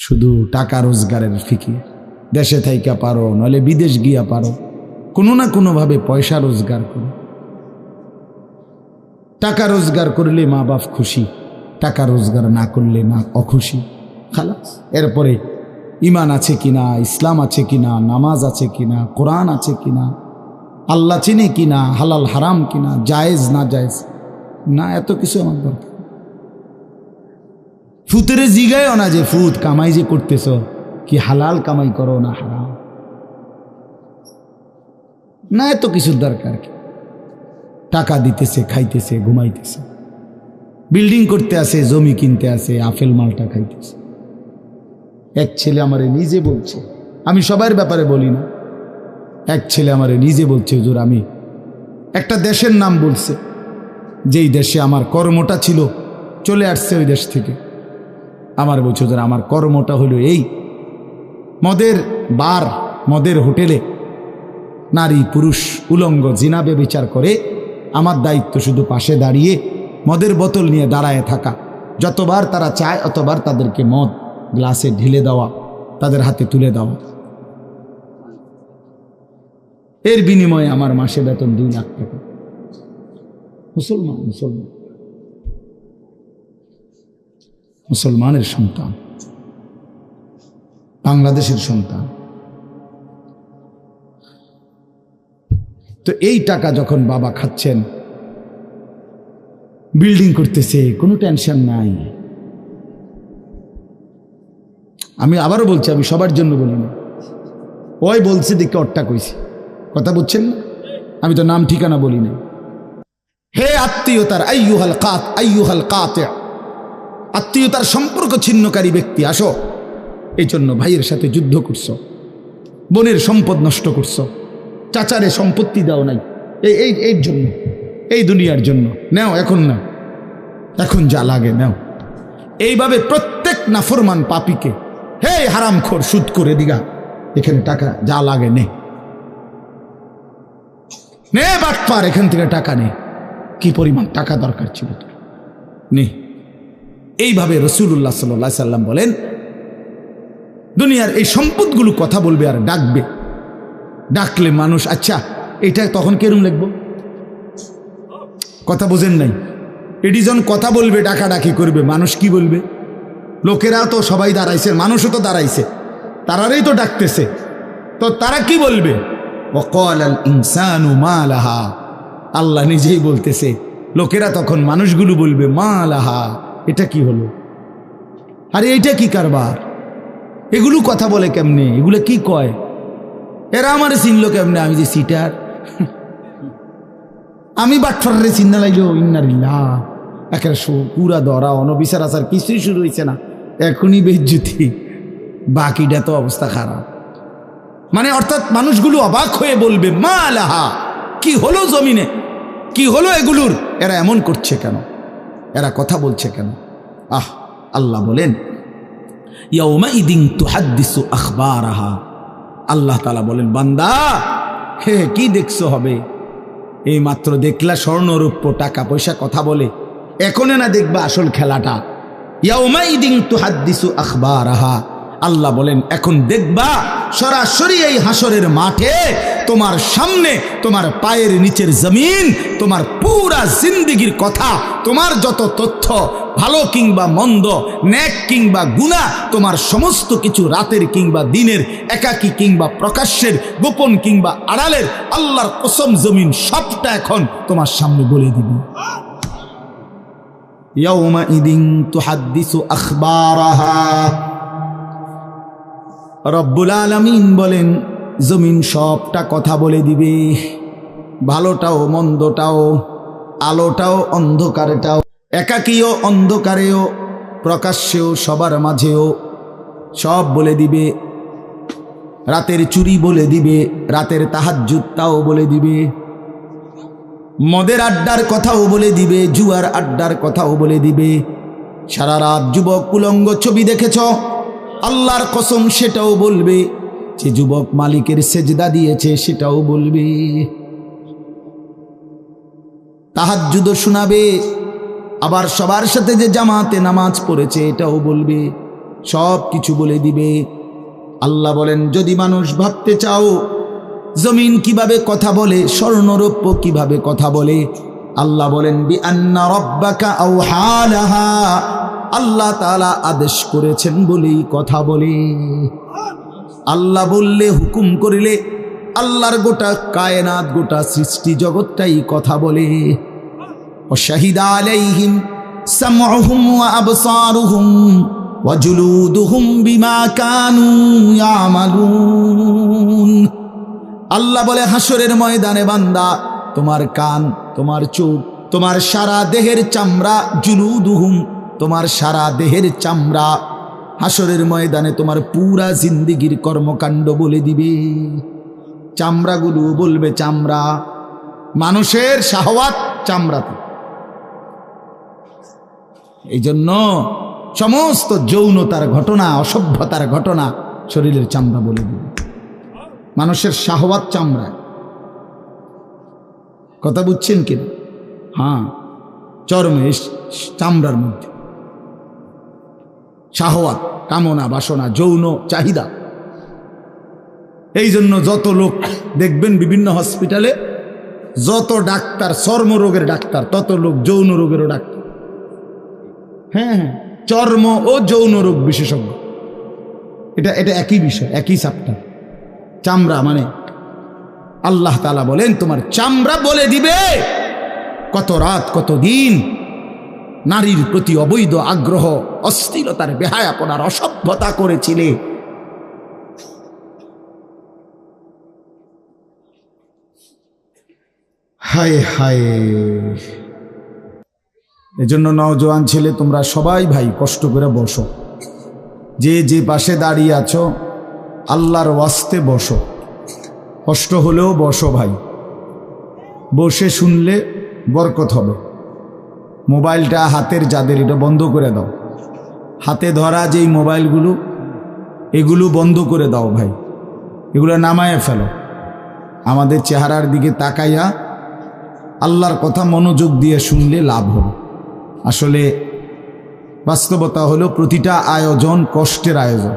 শুধু টাকা রোজগারের ফিকির। দেশে থাইকা পারো, নইলে বিদেশ গিয়া পারো, কোনো না কোনোভাবে পয়সা রোজগার করো। টাকা রোজগার করলে মা বাপ খুশি, টাকা রোজগার না করলে না অখুশি, খালাস। এরপরে ইমান আছে কিনা, ইসলাম আছে কিনা, নামাজ আছে কিনা, কোরআন আছে কিনা, আল্লাহ চিনে কিনা, হালাল হারাম কিনা, জায়েজ না জায়েজ না, এত কিছু আমার দরকার। ফুতেরে জিগায়ও না যে ফুত কামাই যে করতেছ কি হালাল কামাই করো না হারাম, না এত কিছুর দরকার কি। টাকা দিতেছে, খাইতেছে, ঘুমাইতেছে, বিল্ডিং করতে আসে, জমি কিনতে আসে, আপেল মালটা খাইতেছে। এক ছেলে আমারে নিজে বলছে, আমি সবার ব্যাপারে বলি না, এক ছেলে আমারে নিজে বলছে, হুজুর আমি একটা দেশের নাম বলছে, যেই দেশে আমার কর্মটা ছিল, চলে আসছে ওই দেশ থেকে। আমার বলছে, হুজুর আমার কর্মটা হলো এই, মদের বার, মদের হোটেলে নারী পুরুষ উলঙ্গ জিনা ব্যভিচার করে, আমার দায়িত্ব শুধু পাশে দাঁড়িয়ে মদের বোতল নিয়ে দাঁড়ায় থাকা, যতবার তারা চায় অতবার তাদেরকে মদ গ্লাসে ঢেলে দেওয়া, তাদের হাতে তুলে দেওয়া। এর বিনিময়ে আমার মাসে বেতন 2 লাখ টাকা। মুসলমান মুসলমান মুসলমানের সন্তান, বাংলাদেশের সন্তান। তো এই টাকা যখন বাবা খাচ্ছেন, বিল্ডিং করতেছে, কোনো টেনশন নাই। আমি আবারও বলছি, আমি সবার জন্য বলি না, ওই বলছে দেখে অট্টা কইছি, কথা বুঝছেন না, আমি তো নাম ঠিকানা বলি না। হে আত্মীয়তার আইয়ুহাল কাতি, আত্মীয়তার সম্পর্ক ছিন্নকারী ব্যক্তি, আসো। এই জন্য ভাইয়ের সাথে যুদ্ধ করছো, বোনের সম্পদ নষ্ট করছো, চাচারে সম্পত্তি দাও নাই, এই জন্য, এই দুনিয়ার জন্য নাও, এখন না, এখন যা লাগে নাও। এইভাবে প্রত্যেক নাফরমান পাপীকে, হে হারামখোর সুদ করে দিগা, এখানে টাকা যা লাগে নে, নে বাটপার, এখান থেকে টাকা নে, কি পরিমাণ টাকা দরকার ছিল তোর, নে। এইভাবে রাসূলুল্লাহ সাল্লাল্লাহু আলাইহি সাল্লাম বলেন, দুনিয়ার এই সম্পদগুলো কথা বলবে আর ডাকবে, ডাকলে মানুষ, আচ্ছা এটা তখন কেরম লিখবো, কথা বোঝেন নাই, এটি যখন কথা বলবে, ডাকাডাকি করবে, মানুষ কি বলবে? লোকেরা তো সবাই দাঁড়াইছে, মানুষও তো দাঁড়াইছে, তারারই তো ডাকতেছে, তো তারা কি বলবে? ওয়াকালাল ইনসানু মা লাহা, আল্লাহ নিজেই বলতেছে, লোকেরা তখন মানুষগুলো বলবে মা লাহা, এটা কি হলো, আরে এইটা কি কারবার, এগুলো কথা বলে কেমনে, এগুলো কি কয়, এরা আমার চিনলো কেমনে, আমি যে সিটার, আমি বাটফারে চিন্না লাগলো, ইন্নারিল্লাহ, একের পুরা ধরা অনবিচার আচার কিছুই শুরু হয়েছে না, এখনই বেজ্জুতি, বাকিটা তো অবস্থা খারাপ। মানে অর্থাৎ মানুষগুলো অবাক হয়ে বলবে মা লাহা, কি হলো জমিনে, কি হলো এগুলোর, এরা এমন করছে কেন, এরা কথা বলছে কেন? আল্লাহ বলেন ইয়াউমাইদিন তুহাদ্দিসু আখবারাহা, আল্লাহ তাআলা বলেন, বান্দা হে কি দেখছো হবে, এই মাত্র দেখলা স্বর্ণ রূপ্য টাকা পয়সা কথা বলে, এখনে না দেখবা আসল খেলাটা। ইয়াউমাইদিন তুহাদ্দিসু আখবারাহা, আল্লাহ বলেন এখন দেখবা সরাসরি এই হাসরের মাঠে তোমার সামনে, তোমার পায়ের নিচের জমিন, তোমার পুরা জিন্দেগির কথা, তোমার যত তথ্য, ভালো কিংবা মন্দ, নেক কিংবা গুনাহ, তোমার সমস্ত কিছু রাতের কিংবা দিনের, একাকী কিংবা প্রকাশ্যের, গোপন কিংবা আড়ালের, আল্লাহর কসম জমিন সবটা এখন তোমার সামনে বলে দিবে। ইয়াউমাইদিন তুহাদ্দিসু আখবারাহা, রব্বুল আলামিন বলেন জমিন সবটা কথা বলে দিবে, ভালোটাও মন্দটাও, আলোটাও অন্ধকারটাও, একাকীও অন্ধকারেও, প্রকাশ্যেও সবার মাঝেও, সব বলে দিবে। রাতের চুরি বলে দিবে, রাতের তাহাজ্জুদটাও বলে দিবে, মদের আড্ডার কথাও বলে দিবে, জুয়ার আড্ডার কথাও বলে দিবে। সারা রাত যুবক উলঙ্গ ছবি দেখেছ, আল্লাহর কসম সেটাও বলবে। যে যুবক মালিকের সেজদা দিয়েছে সেটাও বলবে। তাহাজ্জুদও শোনাবে, আবার সবার সাথে যে জামাতে নামাজ পড়েছে এটাও বলবে। সব কিছু বলে দিবে। আল্লাহ বলেন, যদি মানুষ ভাবতে চাও জমিন কিভাবে কথা বলে, স্বর্ণরৌপ্য কিভাবে কথা বলে, আল্লাহ বলেন বিআন্না রাব্বাকা আওহা লাহা, আল্লাহ তাআলা আদেশ করেছেন বলেই কথা বলে। আল্লাহ বললে, হুকুম করিলে আল্লাহর গোটা কায়নাত, গোটা সৃষ্টি জগৎটাই কথা বলে। ওয়াশাহিদা আলাইহিম সামউহুম ওয়া আবসারুহুম ওয়া জুলুদুহুম বিমা কানু ইয়ামালুন। আল্লাহ বলে, হাসরের ময়দানে বান্দা, তোমার কান, তোমার চোখ, তোমার সারা দেহের চামড়া, জুলুদুহুম, তোমার সারা দেহের চামড়া, হাসরের ময়দানে তোমার পুরা জিন্দিগির কর্মকাণ্ড বলে দিবে। চামড়াগুলো বলবে, চামড়া, মানুষের শাহওয়াত চামড়াতে। এই জন্য সমস্ত যৌনতার ঘটনা, অসভ্যতার ঘটনা শরীরের চামড়া বলে দিবে। মানুষের শাহওয়াত চামড়ায়। কথা বুঝছেন কিনা? হ্যাঁ, চর্মে, চামড়ার মধ্যে শাহওয়াত, কামনা, বাসনা, যৌন চাহিদা। এই জন্য যত লোক দেখবেন বিভিন্ন হসপিটালে, যত ডাক্তার চর্মরোগের ডাক্তার, তত লোক যৌন রোগেরও ডাক্তার। হ্যাঁ হ্যাঁ, চর্ম ও যৌন রোগ বিশেষজ্ঞ। এটা একই বিষয়, একই চ্যাপ্টার। চামড়া মানে আল্লাহ তাআলা বলেন, তোমার চামড়া বলে দিবে কত রাত, কত দিন নারীর প্রতি অবৈধ আগ্রহ, অস্থিরতার, বেহায়াপনার, অসভ্যতা করেছিলে। হায় হায়। এজন্য নওজোয়ান ছেলে, তোমরা সবাই ভাই কষ্ট করে বসো। যে যে পাশে দাঁড়িয়ে আছো, আল্লাহর ওয়াস্তে বসো। কষ্ট হলেও বসো ভাই, বসে শুনলে বরকত হবে। মোবাইলটা হাতের যাদের, এটা বন্ধ করে দাও। হাতে ধরা যেই মোবাইলগুলো, এগুলো বন্ধ করে দাও ভাই, এগুলো নামায়ে ফেলো। আমাদের চেহারার দিকে তাকাইয়া আল্লাহর কথা মনোযোগ দিয়ে শুনলে লাভ হবে। আসলে বাস্তবতা হলো, প্রতিটা আয়োজন কষ্টের আয়োজন।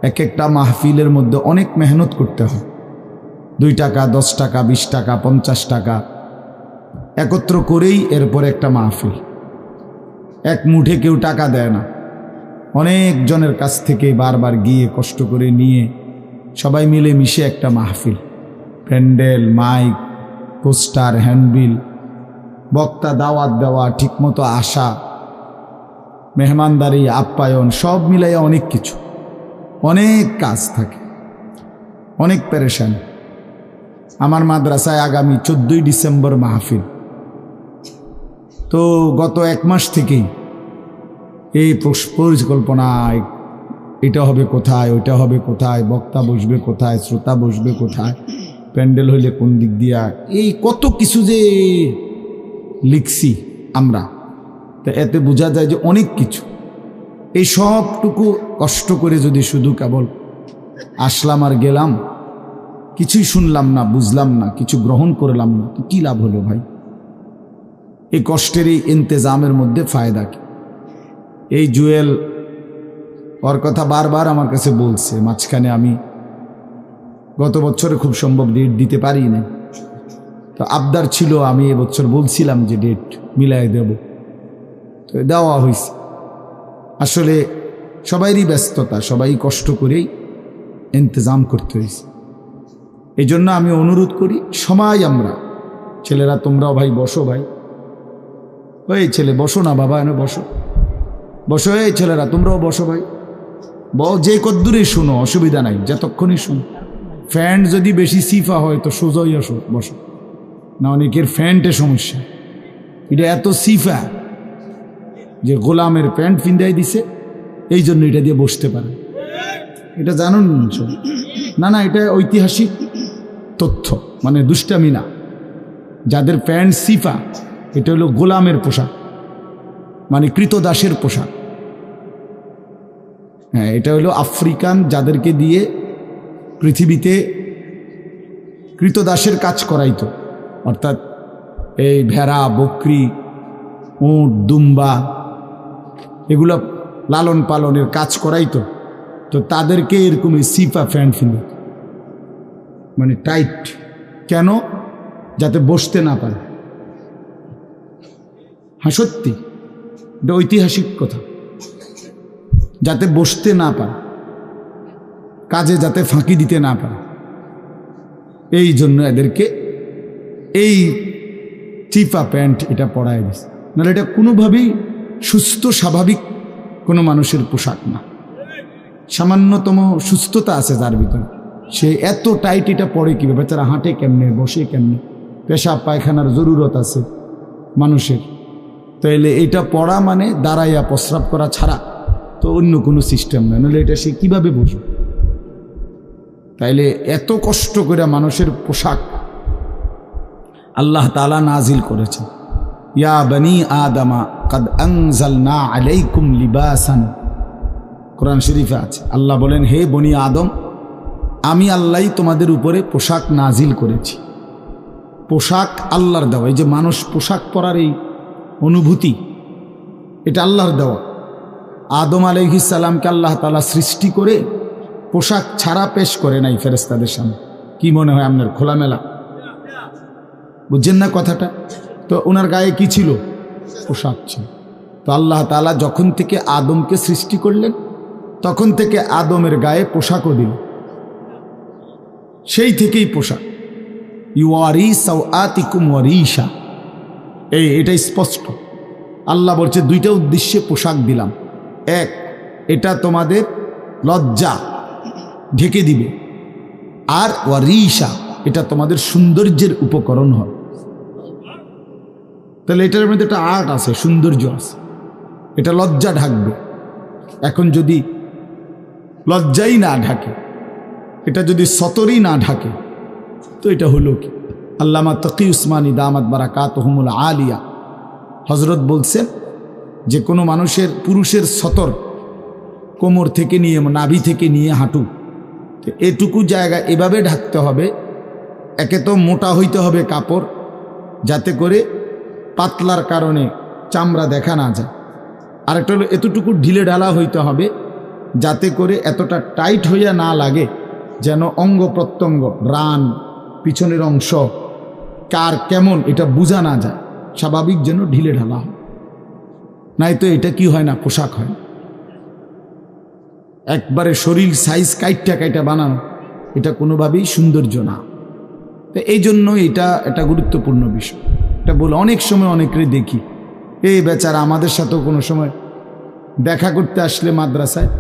এক একটা মাহফিলের মধ্যে অনেক মেহনত করতে হয়। 2 টাকা, 10 টাকা, 20 টাকা, 50 টাকা একত্র করেই এরপর একটা মাহফিল। এক মুঠে কেউ টাকা দেয় না, অনেক জনের কাছ থেকে বারবার গিয়ে কষ্ট করে নিয়ে সবাই মিলে মিশে একটা মাহফিল। প্যান্ডেল, মাইক, পোস্টার, হ্যান্ডবিল, বক্তা, দাওয়াত দেওয়া, ঠিকমতো আসা, মেহমানদারি, আপ্যায়ন, সব মিলাইয়া অনেক কিছু, অনেক কাজ থাকে, অনেক পেরেশান। আমার মাদ্রাসায় আগামী 14ই ডিসেম্বর মাহফিল। তো গত 1 মাস থেকেই এই পরিকল্পনা, এটা হবে কোথায়, ওইটা হবে কোথায়, বক্তা বসবে কোথায়, শ্রোতা বসবে কোথায়, প্যান্ডেল হইলে কোন দিক দিয়া, এই কত কিছু যে লিখছি আমরা। তো এতে বোঝা যায় যে অনেক কিছু। এই সবটুকু কষ্ট করে যদি শুধু কেবল আসলাম আর গেলাম, কিছুই শুনলাম না, বুঝলাম না, কিছু গ্রহণ করলাম না, তো কী লাভ হলো ভাই? এই কষ্টের এই ইন্তেজামের মধ্যে ফায়দা কি? এই জুয়েল ওর কথা বারবার আমার কাছে বলছে। মাঝখানে আমি গত বছরে খুব সম্ভব ডেট দিতে পারি না, তো আবদার ছিল, আমি এবছর বলছিলাম যে ডেট মিলাই দেব, তো দেওয়া হয়েছে। আসলে সবাইরই ব্যস্ততা, সবাই কষ্ট করেই ইন্তজাম করতে হয়েছে। এই জন্য আমি অনুরোধ করি, সবাই আমরা, ছেলেরা তোমরাও ভাই বসো, ভাই ওই ছেলে বসো না বাবা, এনে বসো, বসো। এই ছেলেরা তোমরাও বসো ভাই, যে কদ্দুরে শুনো, অসুবিধা নাই, যতক্ষণই শুনো। ফ্যান্ট যদি বেশি সিফা হয় তো সোজাই আসো, বসো না। অনেকের ফ্যান্টে সমস্যা, এটা এত সিফা যে গোলামের প্যান্ট ফিন্দাই দিছে, এই জন্য এটা দিয়ে বসতে পারে। এটা জানুন না? না, এটা ঐতিহাসিক তথ্য, মানে দুষ্টামি না। যাদের প্যান্ট সিফা, এটা হলো গোলামের পোশাক, মানে কৃতদাসের পোশাক। হ্যাঁ, এটা হলো আফ্রিকান, যাদেরকে দিয়ে পৃথিবীতে কৃতদাসের কাজ করাইতো, অর্থাৎ এই ভেড়া, বকরি, উট, দুম্বা, এগুলো লালন পালনের কাজ করাইতো, তো তাদেরকে এরকম সিপা প্যান্ট ফিলে, মানে টাইট, কেন? যাতে বসতে না পারে। হ্যাঁ সত্যি, এটা ঐতিহাসিক কথা, যাতে বসতে না পারে, কাজে যাতে ফাঁকি দিতে না পারে, এই জন্য এদেরকে এই চিপা প্যান্ট এটা পরায় দিচ্ছে। নাহলে এটা কোনোভাবেই সুস্থ স্বাভাবিক কোনো মানুষের পোশাক না। সামান্যতম সুস্থতা আছে যার ভিতরে, সে এত টাইট এটা পরে কি বেচারা হাঁটে কেমনে, বসে কেমনে, পেশাব পায়খানার জরুরত আছে মানুষের, তাইলে এটা পড়া মানে দাঁড়াইয়া প্রস্রাব করা ছাড়া তো অন্য কোনো সিস্টেম নেই, নাহলে এটা সে কীভাবে বসবে? তাইলে এত কষ্ট করে মানুষের পোশাক আল্লাহ তাআলা নাজিল করেছে। ইয়া বনি আদমা কাদ আনজালনা আলাইকুম লিবাসান, কোরআন শরীফে আছে। আল্লাহ বলেন, হে বনি আদম, আমি আল্লাহই তোমাদের উপরে পোশাক নাজিল করেছি। পোশাক আল্লাহর দেওয়া। এই যে মানুষ পোশাক পরার এই অনুভূতি, এটা আল্লাহর দেওয়া। আদম আলাইহিস সালামকে আল্লাহ তাআলা সৃষ্টি করে পোশাক ছাড়া পেশ করে নাই ফেরেশতাদের সামনে। কি মনে হয় আপনার? খোলামেলা, বুঝছেন না কথাটা? তো ওনার গায়ে কি ছিল? পোশাক ছিল। তো আল্লাহ তাআলা যখন থেকে আদমকে সৃষ্টি করলেন, তখন থেকে আদমের গায়ে পোশাকও দিল, সেই থেকেই পোশাক। ইউয়ারি সাওআতিকুম ওয়ারিশা, এটা স্পষ্ট। আল্লাহ বলছে দুইটা উদ্দেশ্যে পোশাক দিলাম। এক, এটা তোমাদের লজ্জা ঢেকে দিবে, আর ওয়ারিশা, এটা তোমাদের সৌন্দর্যের উপকরণ হবে। তাহলে এটার মধ্যে একটা আর্ট আছে, সৌন্দর্য আছে, এটা লজ্জা ঢাকবে। এখন যদি লজ্জাই না ঢাকে, এটা যদি সতরই না ঢাকে, তো এটা হলো কি? আল্লামা তকি উসমানী দামাত বারাকাতুহুমুল আলিয়া হজরত বলছেন যে কোনো মানুষের, পুরুষের সতর কোমর থেকে নিয়ে, নাভি থেকে নিয়ে হাঁটু, তো এটুকু জায়গা এভাবে ঢাকতে হবে। একে তো মোটা হইতে হবে কাপড়, যাতে করে পাতলার কারণে চামড়া দেখা না যায়। আরেকটা হলো এতটুকু ঢিলে ঢালা হইতে হবে, যাতে করে এতটা টাইট হইয়া না লাগে, যেন অঙ্গ প্রত্যঙ্গ, রান, পিছনের অংশ কার কেমন এটা বোঝা না যায়, স্বাভাবিক যেন ঢিলে ঢালা হয়। নাই তো এটা কি হয় না, পোশাক হয়। একবারে শরীর সাইজ কাইটা বানানো, এটা কোনোভাবেই সৌন্দর্য না। তো এই জন্য এটা একটা গুরুত্বপূর্ণ বিষয়। এটা বলে অনেক সময় অনেকেরই দেখি, এই বেচারা আমাদের সাথেও কোনো সময় দেখা করতে আসলে মাদ্রাসায়,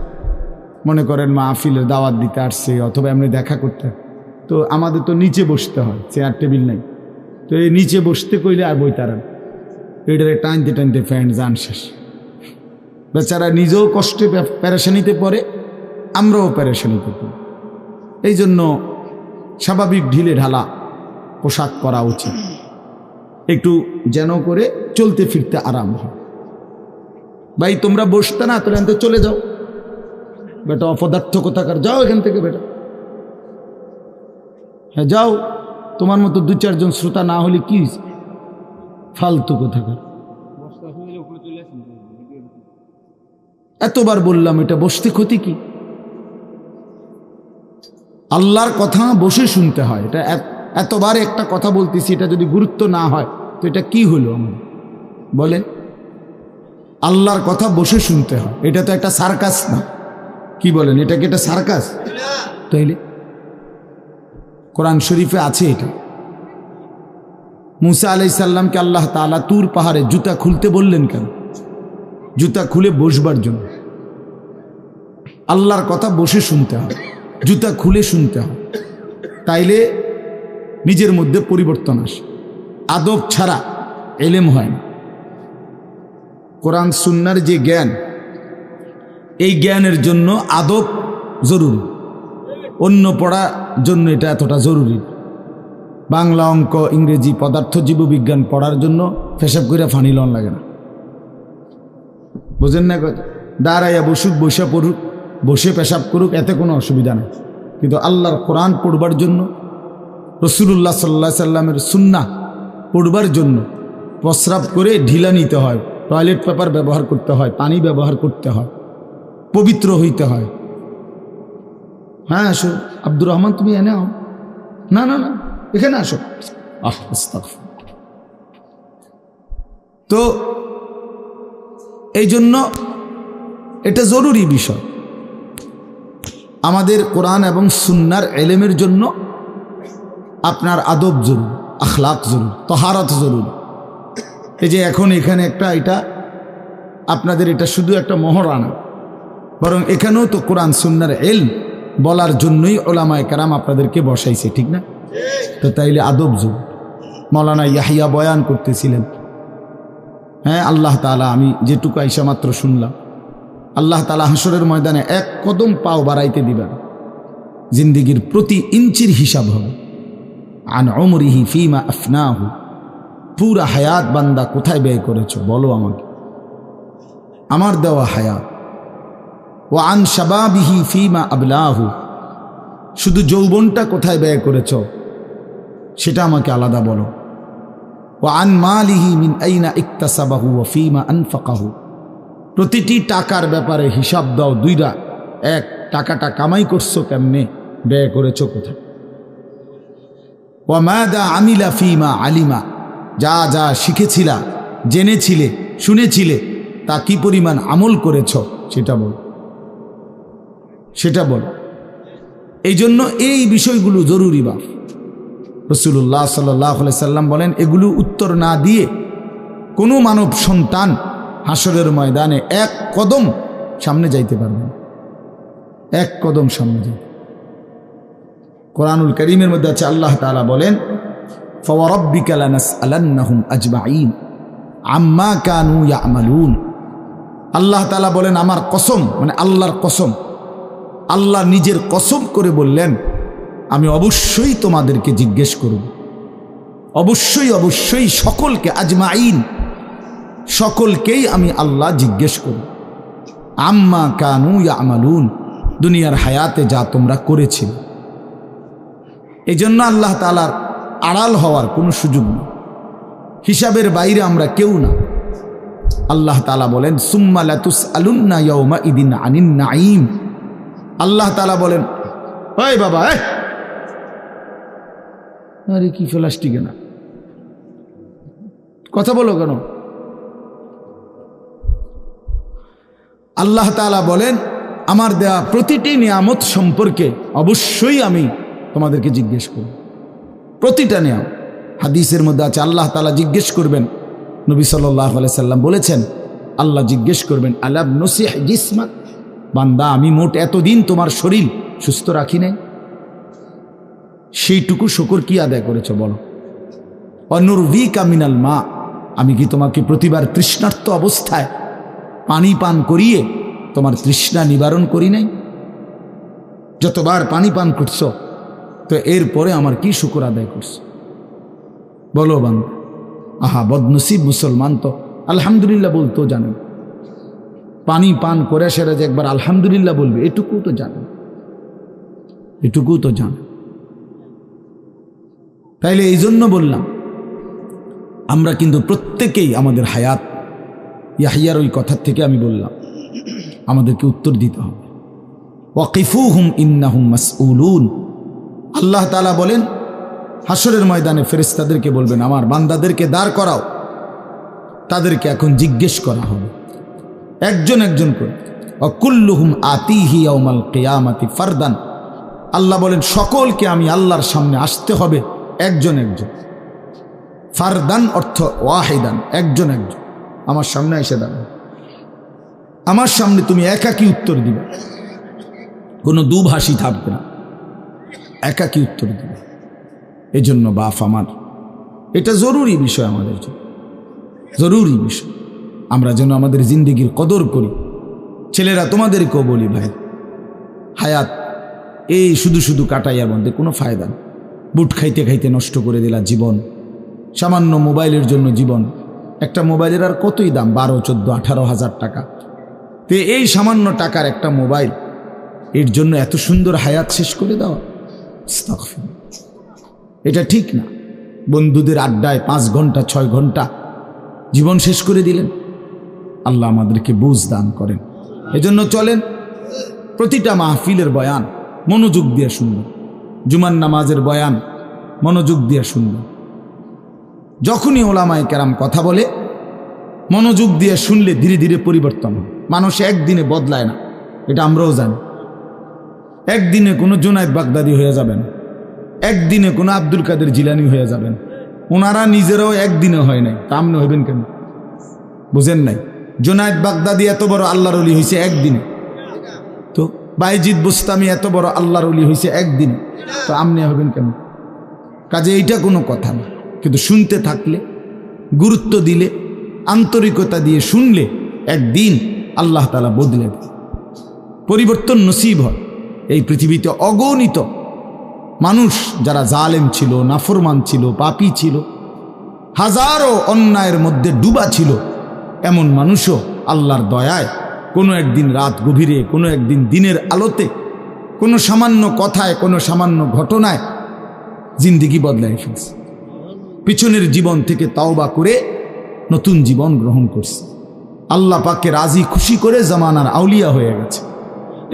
মনে করেন মাহফিলের দাওয়াত দিতে আসছে, অথবা এমনি দেখা করতে, তো আমাদের তো নিচে বসতে হয়, চেয়ার টেবিল নাই। তো এই নিচে বসতে কইলে আর বই তারা এটারে টানতে টানতে ফ্যান যান শেষ। বেচারা নিজেও কষ্টে প্যারেশানিতে পড়ে, আমরাও প্যারেশানিতে পড়ি। এই জন্য স্বাভাবিক ঢিলে ঢালা পোশাক পরা উচিত, একটু যেন করে চলতে ফিরতে আরাম হয়। ভাই তোমরা বসতে না, তোরা এখান থেকে চলে যাও, বেটা অপদার্থ কোথাকার, যাও এখান থেকে বেটা, হ্যাঁ যাও। তোমার মতো দু চারজন শ্রোতা না হলে কি ফালতু কোথাকার। এতবার বললাম, এটা বসতে ক্ষতি কি? আল্লাহর কথা বসে শুনতে হয়। এটা এতবার একটা কথা বলতেছি, এটা যদি গুরুত্ব না হয় তো এটা কি হলো আমাদের বলেন? আল্লাহর কথা বসে শুনতে হয়, এটা তো একটা সার্কাস না। কি বলেন, এটা কি একটা সার্কাস? তাইলে কোরআন শরীফে আছে এটা। মুসা আলাইহিস সালামকে আল্লাহ তাআলা তুর পাহাড়ে জুতা খুলতে বললেন কেন? জুতা খুলে বসবার জন্য। আল্লাহর কথা বসে শুনতে হয়, জুতা খুলে শুনতে হয়, তাইলে নিজের মধ্যে পরিবর্তন আসে। আদব ছাড়া এলেম হয় না। কোরআন সুন্নাহর যে জ্ঞান, এই জ্ঞানের জন্য আদব জরুরি, অন্য পড়ার জন্য এটা এতটা জরুরি। বাংলা, অঙ্ক, ইংরেজি, পদার্থ, জীববিজ্ঞান পড়ার জন্য পেশাব করে ফানি লন লাগে না, বুঝেন না কথা? দাঁড়াইয়া বসুক, বসে পড়ুক, বসে পেশাব করুক, এতে কোনো অসুবিধা নেই। কিন্তু আল্লাহর কোরআন পড়বার জন্য, রাসূলুল্লাহ সাল্লাল্লাহু আলাইহি সাল্লামের সুন্নাহ পড়বার জন্য প্রস্রাব করে ঢিলা নিতে হয়, টয়লেট পেপার ব্যবহার করতে হয়, পানি ব্যবহার করতে হয়। পবিত্র হইতে হয়। হ্যাঁ আসো আব্দুর রহমান, তুমি এনে আও। না না না, এখানে আসো। তো এই জন্য এটা জরুরি বিষয়। আমাদের কোরআন এবং সুন্নার এলেমের জন্য আপনার আদব জরুরি, আখলাক জরুরি, তহারত জরুরি। এই যে এখন এখানে একটা, এটা আপনাদের এটা শুধু একটা মহড়া না, বরং এখানেও তো কোরআন সুন্নার এলম বলার জন্যই ওলামায়ে কেরাম আপনাদেরকে বসাইছে, ঠিক না? তো তাইলে আদব জরুরি। মৌলানা ইয়াহিয়া বয়ান করতেছিলেন, হ্যাঁ আল্লাহ তাআলা, আমি যেটুকু আইসা মাত্র শুনলাম, আল্লাহ তাআলা হাসরের ময়দানে এক কদম পাও বাড়াইতে দিবেন, জিন্দিগির প্রতি ইঞ্চির হিসাব হবে। আন উমরিহি ফিমা আফনাহু, পুরা হায়াত বান্দা কোথায় ব্যয় করেছো বলো আমাকে, আমার দেওয়া হায়াত। ও আন শাবাবিহি ফিমা আবলাহু, শুধু যৌবনটা কোথায় ব্যয় করেছো সেটা আমাকে আলাদা বলো। ও আন মালিহি মিন আইনা ইকতাসাবাহু ওয়া ফিমা আনফাকাহু, প্রতিটি টাকার ব্যাপারে হিসাব দাও দুইটা। এক, টাকাটা কামাই করছো কেমনে, ব্যয় করেছো কোথায়। ওয়া মাদা আমিলা ফিমা আলিমা, যা যা শিখেছিলা, জেনেছিলে, শুনেছিলে, তা কি পরিমাণ আমল করেছো সেটা বল, সেটা বল। এই জন্য এই বিষয়গুলো জরুরি। বাপ রাসূলুল্লাহ সাল্লাল্লাহু আলাইহি সাল্লাম বলেন, এগুলো উত্তর না দিয়ে কোনো মানব সন্তান হাসরের ময়দানে এক কদম সামনে যাইতে পারবে না, এক কদম সামনে যাইতে। কোরআনুল কারীমের মধ্যে আছে, আল্লাহ তাআলা বলেন, ফাওয়ারাব্বিকা লানাসআলান্নাহুম আজমাইন আম্মা কানু ইয়ামালুন। আল্লাহ তাআলা বলেন, আমার কসম, মানে আল্লাহর কসম, আল্লাহ নিজের কসম করে বললেন, আমি অবশ্যই তোমাদেরকে জিজ্ঞেস করব, অবশ্যই অবশ্যই সকলকে, আজমাইন, সকলকেই আমি আল্লাহ জিজ্ঞেস করব, আম্মা কানু ইয়ামালুন, দুনিয়ার হায়াতে যা তোমরা করেছিলে। এই জন্য আল্লাহ তাআলার আড়াল হওয়ার কোনো সুযোগ নেই, হিসাবের বাইরে আমরা কেউ না। আল্লাহ তাআলা বলেন, সুম্মা লাতুসআলুন্না ইয়াউমা ইদিন আনিন নাঈম। আল্লাহ তাআলা বলেন, ওই বাবা, আরে কি প্লাস্টিকে না, কথা বলো কেন? আল্লাহ তাআলা বলেন, আমার দেয়া প্রতিটি নিয়ামত সম্পর্কে অবশ্যই আমি তোমাদেরকে জিজ্ঞেস করব, প্রতিটা নিয়ামত। হাদিসের মধ্যে আছে, আল্লাহ তাআলা জিজ্ঞেস করবেন, নবী সাল্লাল্লাহু আলাইহি সাল্লাম বলেছেন, আল্লাহ জিজ্ঞেস করবেন, আলাম নসিহ জিসমাক, বান্দা আমি মোট এতদিন তোমার শরীর সুস্থ রাখি নাই, সেইটুকু শুকর কি আদায় করেছো বলো। অনুরভিকা মিনাল মা, আমি কি তোমাকে প্রতিবার তৃষ্ণার্ত অবস্থায় পানি পান করিয়ে তোমার তৃষ্ণা নিবারণ করি নাই? যতবার পানি পান করছো, তো এরপরে আমার কি শুকর আদায় করছো বলো বান্দা। আহা বদনসিব মুসলমান তো আলহামদুলিল্লাহ বলতেও জানেন, পানি পান করে সেরা যে একবার আলহামদুলিল্লাহ বলবে, এটুকু তো জানেন, এটুকু তো জানেন। তাইলে এই জন্য বললাম, আমরা কিন্তু প্রত্যেকেই আমাদের হায়াত, ইয়াহিয়ার ওই কথার থেকে আমি বললাম, আমাদেরকে উত্তর দিতে হবে। ওয়াকিফুহুম ইন্নাহুম মাসউলুন। আল্লাহ তাআলা বলেন, হাসরের ময়দানে ফেরেশতাদেরকে বলবেন, আমার বান্দাদেরকে দাঁড় করাও, তাদেরকে এখন জিজ্ঞেস করা হবে একজন একজন করে। ওয়াকুল্লুহুম আতিহি ইয়াউমাল কিয়ামাতি ফারদান। আল্লাহ বলেন, সকলকে আমি আল্লাহর সামনে আসতে হবে একজন একজন। ফারদান অর্থ ওয়াহিদান, একজন একজন আমার সামনে এসে দাঁড়ান, আমার সামনে তুমি একাকী উত্তর দিবে, কোনো দুভাষী থাকবে না, একাকী উত্তর দিবে। এজন্য বাপ আমার, এটা জরুরি বিষয়, আমাদের জন্য জরুরি বিষয়। আমরা যেন আমাদের জিন্দেগির কদর করি। ছেলেরা তোমাদেরকেও বলি, ভাই হায়াত এই শুধু শুধু কাটাইয়ার মধ্যে কোনো ফায়দা নেই। বুট খাইতে খাইতে নষ্ট করে দিলা জীবন, সামান্য মোবাইলের জন্য জীবন। একটা মোবাইলের আর কতই দাম, 12, 14, 18 হাজার টাকা। তো এই সামান্য টাকার একটা মোবাইল, এর জন্য এত সুন্দর হায়াত শেষ করে দেওয়া, এটা ঠিক না। বন্ধুদের আড্ডায় 5 ঘন্টা 6 ঘন্টা জীবন শেষ করে দিলেন। আল্লাহ আমাদেরকে বুঝ দান করেন। এজন্য চলেন প্রতিটা মাহফিলের বয়ান মনোযোগ দিয়ে শুনবেন, জুমার নামাজের বয়ান মনোযোগ দিয়ে শুনবেন। যখনই ওলামায়ে কেরাম কথা বলে মনোযোগ দিয়ে শুনলে ধীরে ধীরে পরিবর্তন হয়। মানুষ একদিনে বদলায় না, এটা আমরাও জানি। একদিনে কোনো জুনায়েদ বাগদাদি হয়ে যাবেন, একদিনে কোনো আব্দুল কাদের জিলানি হয়ে যাবেন। ওনারা নিজেরাও একদিনে হয় নাই, তা আপনি হইবেন কেন? বুঝেন নাই? জুনায়েদ বাগদাদি এত বড় আল্লাহর ওলি হয়েছে একদিনে, তো বাইজিদ বুস্তামি এত বড় আল্লাহর ওলি হয়েছে একদিনে, তো আপনি হবেন কেন? কাজে এইটা কোনো কথা না। কিন্তু শুনতে থাকলে, গুরুত্ব দিলে, আন্তরিকতা দিয়ে শুনলে একদিন আল্লাহ তাআলা বদলে দেয়, পরিবর্তন নসিব হয়। এই পৃথিবীতে অগণিত মানুষ যারা জালেম ছিল, নাফরমান ছিল, পাপী ছিল, হাজারো অন্যায়ের মধ্যে ডুবা ছিল, এমন মানুষও আল্লাহর দয়ায় কোনো একদিন রাত গভীরে, কোনো একদিন দিনের আলোতে, কোনো সামান্য কথায়, কোনো সামান্য ঘটনায় জিন্দেগি বদলায় ফেলছে। পিছনের জীবন থেকে তাওবা করে নতুন জীবন গ্রহণ করছে, আল্লাহ পাককে রাজি খুশি করে জামানার আউলিয়া হয়ে গেছে।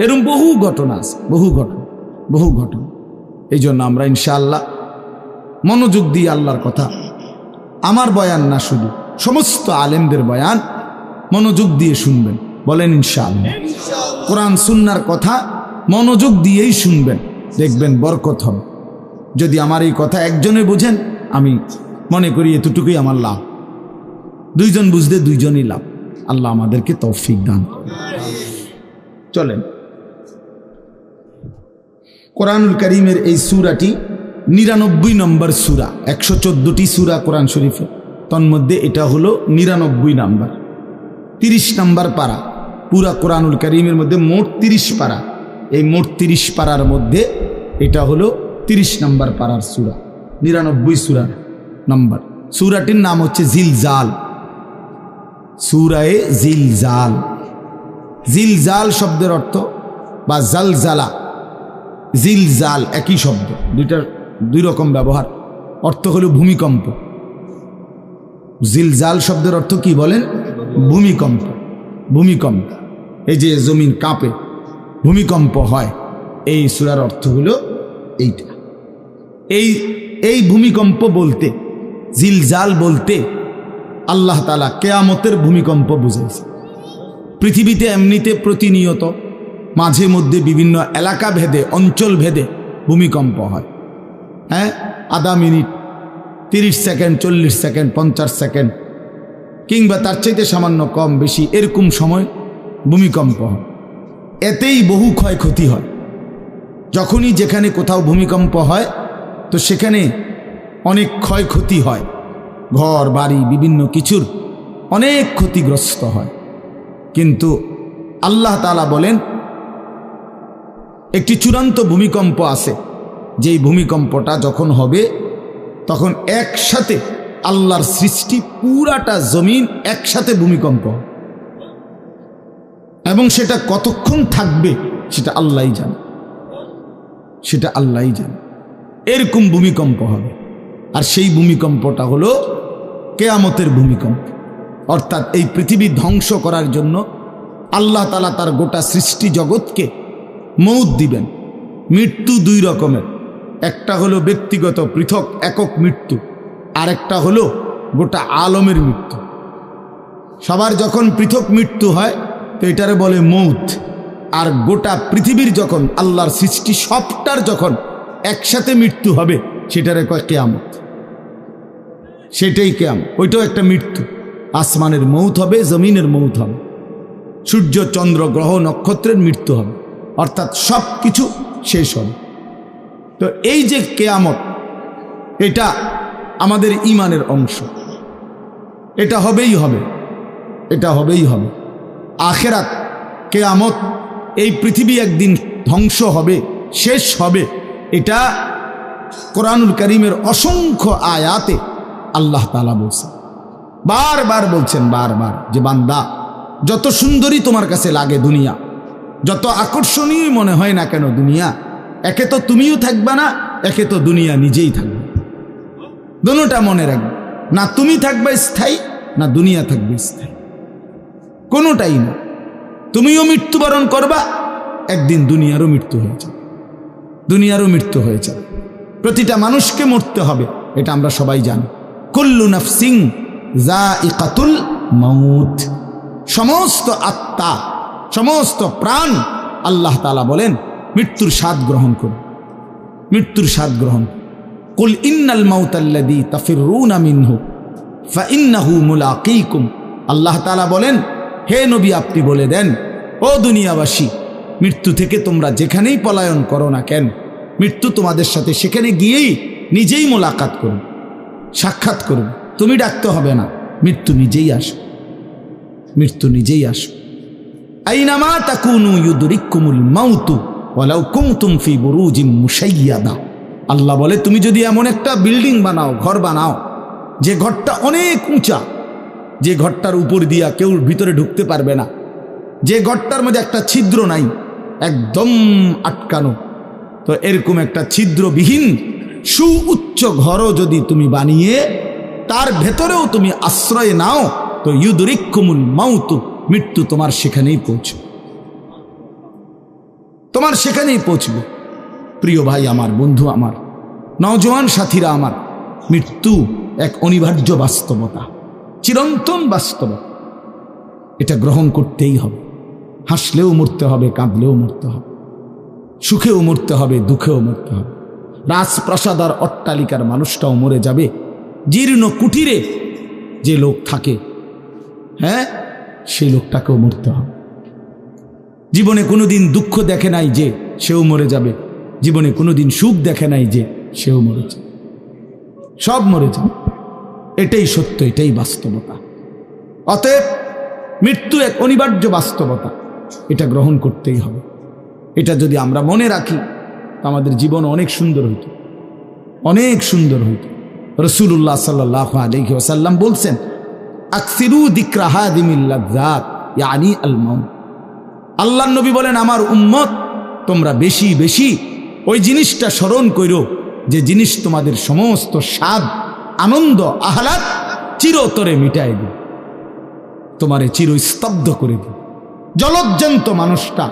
এরকম বহু ঘটনা আছে, বহু ঘটনা। এই জন্য আমরা ইনশাআল্লাহ মনোযোগ দিয়ে আল্লাহর কথা, আমার বয়ান না শুধু সমস্ত আলেমদের বয়ান মনোযোগ দিয়ে শুনবেন। বলেন ইনশাআল্লাহ। কোরআন সুন্নাহর কথা মনোযোগ দিয়েই শুনবেন, দেখবেন বরকত হবে। যদি আমার এই কথা একজনে বুঝেন, আমি মনে করি এতটুকুই আমার লাভ। দুইজন বুঝলে দুইজনই লাভ। আল্লাহ আমাদেরকে তৌফিক দান করেন। চলেন, কোরআনুল কারীমের এই সূরাটি 99 নম্বর সূরা। 114টি সূরা কোরআন শরীফে, তন্মধ্যে এটা হলো 99 নাম্বার, 30 নম্বর পারা। পুরা কোরআনুল কারীমের মধ্যে মোট 30 পারা। এই মোট 30 পারার মধ্যে এটা হলো 30 নম্বর পারার সূরা, 99 সূরা নম্বর। সূরাটির নাম হচ্ছে জিলজাল, সূরায়ে জিলজাল। জিলজাল শব্দের অর্থ বা জালজালা, জিলজাল একই শব্দ, দুই রকম ব্যবহার। অর্থ হলো ভূমিকম্প। জিলজাল শব্দের অর্থ কি বলেন? ভূমিকম্প। ভূমিকম্প, এই যে জমিন কাঁপে, ভূমিকম্প হয়, এই সূরার অর্থ হলো এইটা। এই ভূমিকম্প বলতে, জিলজাল বলতে আল্লাহ তাআলা কিয়ামতের ভূমিকম্প বুঝাইছে। পৃথিবীতে এমনিতে প্রতিনিয়ত মাঝে মধ্যে বিভিন্ন এলাকা ভেদে, অঞ্চল ভেদে ভূমিকম্প হয়। হ্যাঁ, আধা মিনিট, 30 সেকেন্ড, 40 সেকেন্ড, 50 সেকেন্ড, কিংবা তার চাইতে সামান্য কম বেশি এরকম সময় ভূমিকম্প হয়। এতেই বহু ক্ষয়ক্ষতি হয়। যখনই যেখানে কোথাও ভূমিকম্প হয়, তো সেখানে অনেক ক্ষয়ক্ষতি হয়, ঘর বাড়ি বিভিন্ন কিছুর অনেক ক্ষতিগ্রস্ত হয়। কিন্তু আল্লাহ তাআলা বলেন একটি চূড়ান্ত ভূমিকম্প আছে, যেই ভূমিকম্পটা যখন হবে তখন একসাথে আল্লাহর সৃষ্টি পুরাটা জমিন একসাথে ভূমিকম্প, এবং সেটা কতক্ষণ থাকবে সেটা আল্লাহই জানে, সেটা আল্লাহই জানে। এরকম ভূমিকম্প হবে, আর সেই ভূমিকম্পটা হলো কিয়ামতের ভূমিকম্প। অর্থাৎ এই পৃথিবী ধ্বংস করার জন্য আল্লাহ তাআলা তার গোটা সৃষ্টি জগৎকে মৌত দিবেন। মৃত্যু দুই রকমের, একটা হলো ব্যক্তিগত পৃথক একক মৃত্যু, আর একটা হলো গোটা আলমের মৃত্যু। সবার যখন পৃথক মৃত্যু হয় তো এটারে বলে মৌত, আর গোটা পৃথিবীর যখন আল্লাহর সৃষ্টি সবটার যখন একসাথে মৃত্যু হবে সেটারে কয় কিয়ামত। সেটাই কিয়ামত, ওইটাও একটা মৃত্যু। আসমানের মৌত হবে, জমিনের মৌত হবে, সূর্য চন্দ্র গ্রহ নক্ষত্রের মৃত্যু হবে, অর্থাৎ সব কিছু শেষ হবে। তো এই যে কিয়ামত, এটা আমাদের ঈমানের অংশ, এটা হবেই হবে, এটা হবেই হবে। আখিরাত, কিয়ামত, এই পৃথিবী একদিন ধ্বংস হবে, শেষ হবে, এটা কোরআনুল কারীমের অসংখ্য আয়াতে আল্লাহ তাআলা বলছেন, বারবার বলছেন, বারবার, যে বান্দা যত সুন্দরী তোমার কাছে লাগে দুনিয়া, যত আকর্ষণীয় মনে হয় না কেন দুনিয়া, একে তো তুমিও থাকবে না, একে তো দুনিয়া নিজেই থাকবে। দুটোটা মনে রাখবে, না তুমি থাকবে স্থায়ী, না দুনিয়া থাকবে স্থায়ী, কোনোটাই না। তুমিও মৃত্যুবরণ করবা, একদিন দুনিয়ারও মৃত্যু হয়ে যাবে, দুনিয়ারও মৃত্যু হয়ে যাবে। প্রতিটা মানুষকে মরতে হবে, এটা আমরা সবাই জানি। কুল্লু নাফসিন যায়িকাতুল মাউত, সমস্ত আত্মা, সমস্ত প্রাণ, আল্লাহ তাআলা বলেন মৃত্যুর স্বাদ গ্রহণ করুন, মৃত্যুর স্বাদ গ্রহণ। কুল ইন্নাল মাউতাল্লাযী তাফিরুনা মিনহু ফাইন্নাহু মুলাকীকুম, আল্লাহ তাআলা বলেন হে নবী আপনি বলে দেন, ও দুনিয়াবাসী, মৃত্যু থেকে তোমরা যেখানেই পলায়ন করো না কেন, মৃত্যু তোমাদের সাথে সেখানে গিয়েই নিজেই মোলাকাত করুন, সাক্ষাৎ করুন। তুমি ডাকতে হবে না, মৃত্যু নিজেই আসো, মৃত্যু নিজেই আসো। আইনামা তাকুনু ইউদরিকুমুল মাউতু ওয়ালাউ কুনতুম ফি বুরুজিম মুশাইয়াদা, আল্লাহ বলে তুমি যদি এমন একটা বিল্ডিং বানাও, ঘর বানাও, যে ঘরটা অনেক উঁচা, যে ঘরটার উপর দিয়া কেউ ভিতরে ঢুকতে পারবে না, যে ঘরটার মধ্যে একটা ছিদ্র নাই, একদম আটকানো, তো এরকম একটা ছিদ্রবিহীন সুউচ্চ ঘরও যদি তুমি বানিয়ে তার ভেতরেও তুমি আশ্রয় নাও, তো ইউদরিকুমুল মাউতু, মৃত্যু তোমার সেখানেই পৌঁছবে, তোমার সেখানেই পৌঁছবে। প্রিয় ভাই আমার, বন্ধু আমার, নওজোয়ান সাথীরা আমার, মৃত্যু এক অনিবার্য বাস্তবতা, চিরন্তন বাস্তবতা, এটা গ্রহণ করতেই হবে। হাসলেও মরতে হবে, কাঁদলেও মরতে হবে, সুখেও মরতে হবে, দুঃখেও মরতে হবে। রাজপ্রাসাদ আর অট্টালিকার মানুষটাও মরে যাবে, জীর্ণ কুটিরে যে লোক থাকে, হ্যাঁ, সেই লোকটাকেও মরতে হবে। জীবনে কোনোদিন দুঃখ দেখে নাই যে, সেও মরে যাবে। জীবনে কোনোদিন সুখ দেখে নাই যে, সেও মরে যাবে, সব মরে যাবে। এটাই সত্য, এটাই বাস্তবতা। অতএব মৃত্যু এক অনিবার্য বাস্তবতা, এটা গ্রহণ করতেই হবে। এটা যদি আমরা মনে রাখি, আমাদের জীবন অনেক সুন্দর হইত, অনেক সুন্দর হইত। রাসূলুল্লাহ সাল্লাল্লাহু আলাইহি ওয়াসাল্লাম বলছেন, আকসিরু যিকরা হাদিমিল লাযযাত ইয়ানি আল মাউত। আল্লাহর নবী বলেন, আমার উম্মত তোমরা বেশি বেশি ওই জিনিসটা স্মরণ করো, যে জিনিস তোমাদের সমস্ত স্বাদ, আনন্দ, আহ্লাদ চিরতরে মিটাই দিবে, তোমারে চিরস্তব্ধ করে দিবে। জলজ্জান্ত মানুষটা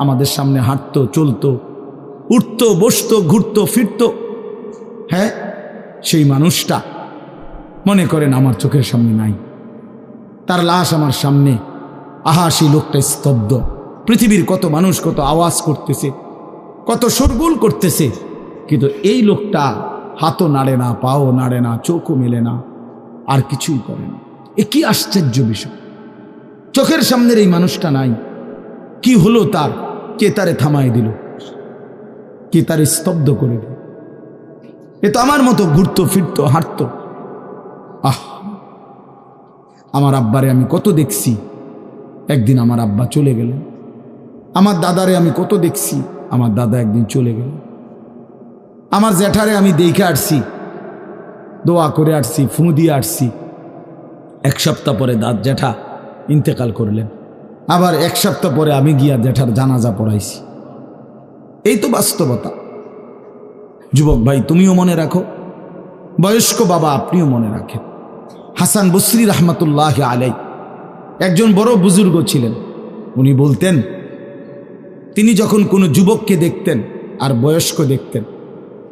আমাদের সামনে হাঁটতো, চলতো, উঠতো, বসতো, ঘুরতো, ফিরতো, হ্যাঁ, সেই মানুষটা মনে করেন আমার চোখের সামনে নাই, তার লাশ আমার সামনে, আহা সেই লোকটা স্তব্ধ। পৃথিবীর কত মানুষ কত আওয়াজ করতেছে, কত শোরগোল করতেছে, কিন্তু এই লোকটা হাতও নাড়ে না, পাও নাড়ে না, চোখও মেলে না, আর কিছুই করে না। এ কি আশ্চর্য বিষয়! চোখের সামনের এই মানুষটা নাই, কি হলো তার? কে তারে থামাই দিল? কে তারে স্তব্ধ করে দিল? এ তো আমার মতো ঘুরতো, ফিরতো, হাঁটতো। আহ, আমার আব্বারে আমি কত দেখছি, একদিন আমার আব্বা চলে গেলেন। আমার দাদারে আমি কত দেখছি, আমার দাদা একদিন চলে গেলেন। আমার জ্যাঠারে আমি দেখে আসছি, দোয়া করে আসছি, ফু দিয়ে আসছি। এক সপ্তাহ পরে জ্যাঠা ইন্তেকাল করলেন, আবার এক সপ্তাহ পরে আমি গিয়া জ্যাঠার জানাজা পড়াইছি। এই তো বাস্তবতা। যুবক ভাই, তুমিও মনে রাখো, বয়স্ক বাবা আপনিও মনে রাখেন। হাসান বসরি রহমতুল্লাহ আলাই একজন বড় বুজুর্গ ছিলেন। উনি বলতেন, তিনি যখন কোনো যুবককে দেখতেন আর বয়স্ক দেখতেন,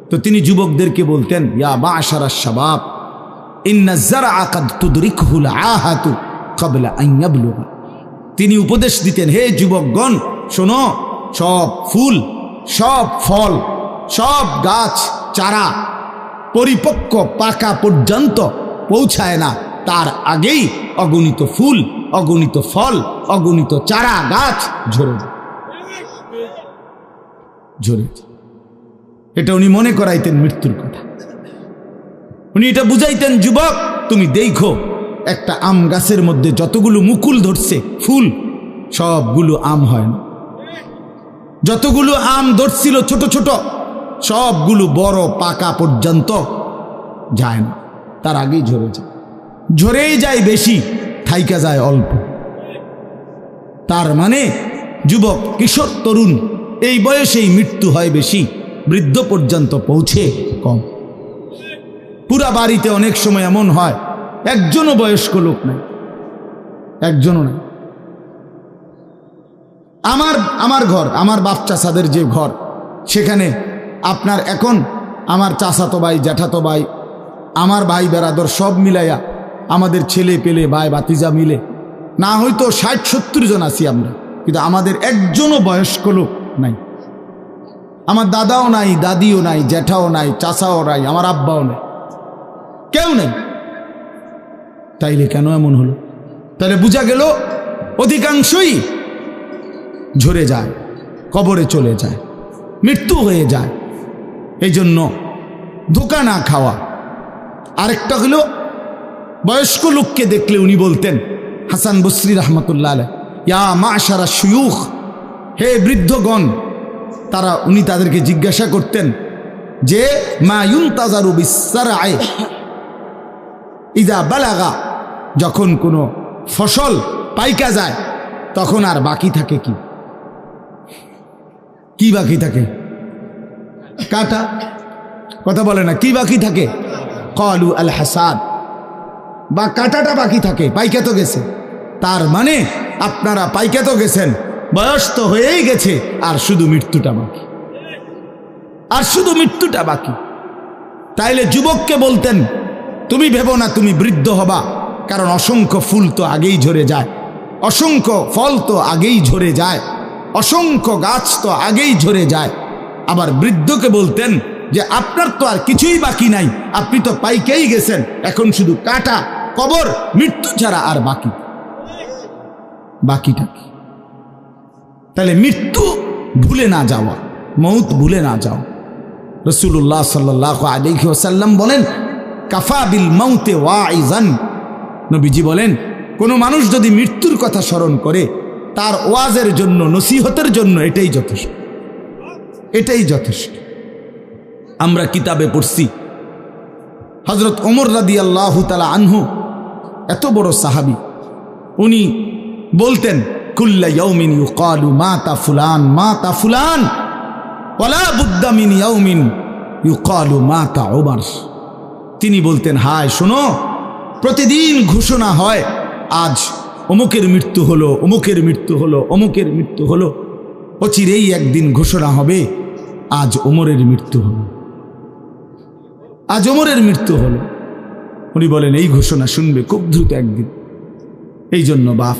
তো তিনি যুবকদেরকে বলতেন, ইয়া মা'শারাশ শাবাব ইন্না যারআ কাদ তুদরিকুহুল আহাতু ক্বাবলা আন ইয়াবলুগা। তিনি উপদেশ দিতেন, হে যুবকগণ শোনো, সব ফুল, সব ফল, সব গাছ চারা পরিপক্ক পাকা পর্যন্ত পৌঁছায় না, তার আগেই অগণিত ফুল, অগণিত ফল, অগণিত চারা গাছ ঝরে যায়, ঝরে যায়। এটা উনি মনে করাইতেন মৃত্যুর কথা। উনি এটা বুঝাইতেন, যুবক তুমি দেখো, একটা আম গাছের মধ্যে যতগুলো মুকুল ধরছে ফুল, সবগুলো আম হয় না। যতগুলো আম ধরছিল ছোট ছোট, সবগুলো বড় পাকা পর্যন্ত যায় না, তার আগেই ঝরে যায়। ঝরেই যায় বেশি, থাইকা যায় অল্প। তার মানে যুবক, কিশোর, তরুণ এই বয়সেই মৃত্যু হয় বেশি, বৃদ্ধ পর্যন্ত পৌঁছে কম। পুরা বাড়িতে অনেক সময় এমন হয় একজনও বয়স্ক লোক নাই, একজনও নাই। আমার ঘর, আমার বাপ চাচাদের যে ঘর, সেখানে আপনার এখন আমার চাচাতো ভাই, জ্যাঠাতো ভাই, আমার ভাই বেরাদর সব মিলাইয়া আমাদের ছেলে পেলে ভাই বাতিজা মিলে না হয়তো 60-70 জন আছি আমরা, কিন্তু আমাদের একজনও বয়স্ক লোক নাই। আমার দাদাও নাই, দাদিও নাই, জ্যাঠাও নাই, চাচাও নাই, আমার আব্বাও নাই, কেউ নেই। তাইলে কেন এমন হলো? তাহলে বোঝা গেল অধিকাংশই ঝরে যায়, কবরে চলে যায়, মৃত্যু হয়ে যায়। এই জন্য ধোঁকা না খাওয়া। আরেকটা হলো বয়স্ক লোককে দেখলে উনি বলতেন, হাসান বসরি রহমতুল্লাহ আলাইহি, ইয়া মাশারা শুয়ুখ, হে বৃদ্ধগণ। উনি তাদেরকে জিজ্ঞাসা করতেন যে মা ইউনতাজারু বিসসারআ ইযা বালাগা, যখন কোনো ফসল পাইকা যায় তখন আর বাকি থাকে কি? কি বাকি থাকে? কাটা। কথা বলে না, কি বাকি থাকে? ক্বালু আল হাসাদ, বা কাটাটা বাকি থাকে, পাইকা তো গেছে। তার মানে আপনারা পাইকা তো গেছেন, বয়স তো হয়েই গেছে, আর শুধু মৃত্যুটা বাকি, আর শুধু মৃত্যুটা বাকি। তাইলে যুবককে বলতেন, তুমি ভেবো না তুমি বৃদ্ধ হবা, কারণ অসংখ্য ফুল তো আগেই ঝরে যায়, অসংখ্য ফল তো আগেই ঝরে যায়, অসংখ্য গাছ তো আগেই ঝরে যায়। আবার বৃদ্ধকে বলতেন যে আপনার তো আর কিছুই বাকি নাই, আপনি তো পাইকেই গেছেন, এখন শুধু কাটা, কবর, মৃত্যু ছাড়া আর বাকিটা কি? তাহলে মৃত্যু ভুলে না যাওয়া, মৌত ভুলে না যাও। রাসূলুল্লাহ সাল্লাল্লাহু আলাইহি ওয়াসাল্লাম বলেন, কাফা বিল মাউতে ওয়াইজান, নবীজি বলেন কোনো মানুষ যদি মৃত্যুর কথা স্মরণ করে তার ওয়াজের জন্য, নসিহতের জন্য এটাই যথেষ্ট, এটাই যথেষ্ট। আমরা কিতাবে পড়ছি হযরত ওমর রাদিয়াল্লাহু তাআলা আনহু, এত বড় সাহাবী, উনি বলতেন কুল্লা ইয়াউমিন ইউকালু মাতা ফুলান মাতা ফুলান ওয়ালা বুদ্দা মিন ইয়াউমিন ইউকালু মাতা ওমর। তিনি বলতেন, হায় শোনো, প্রতিদিন ঘোষণা হয় আজ অমুকের মৃত্যু হলো, অমুকের মৃত্যু হলো, অমুকের মৃত্যু হলো, অচিরেই একদিন ঘোষণা হবে আজ ওমরের মৃত্যু হলো, আজ ওমরের মৃত্যু হলো। উনি বলেন এই ঘোষণা শুনবে খুব দ্রুত একদিন। এই জন্য বাপ,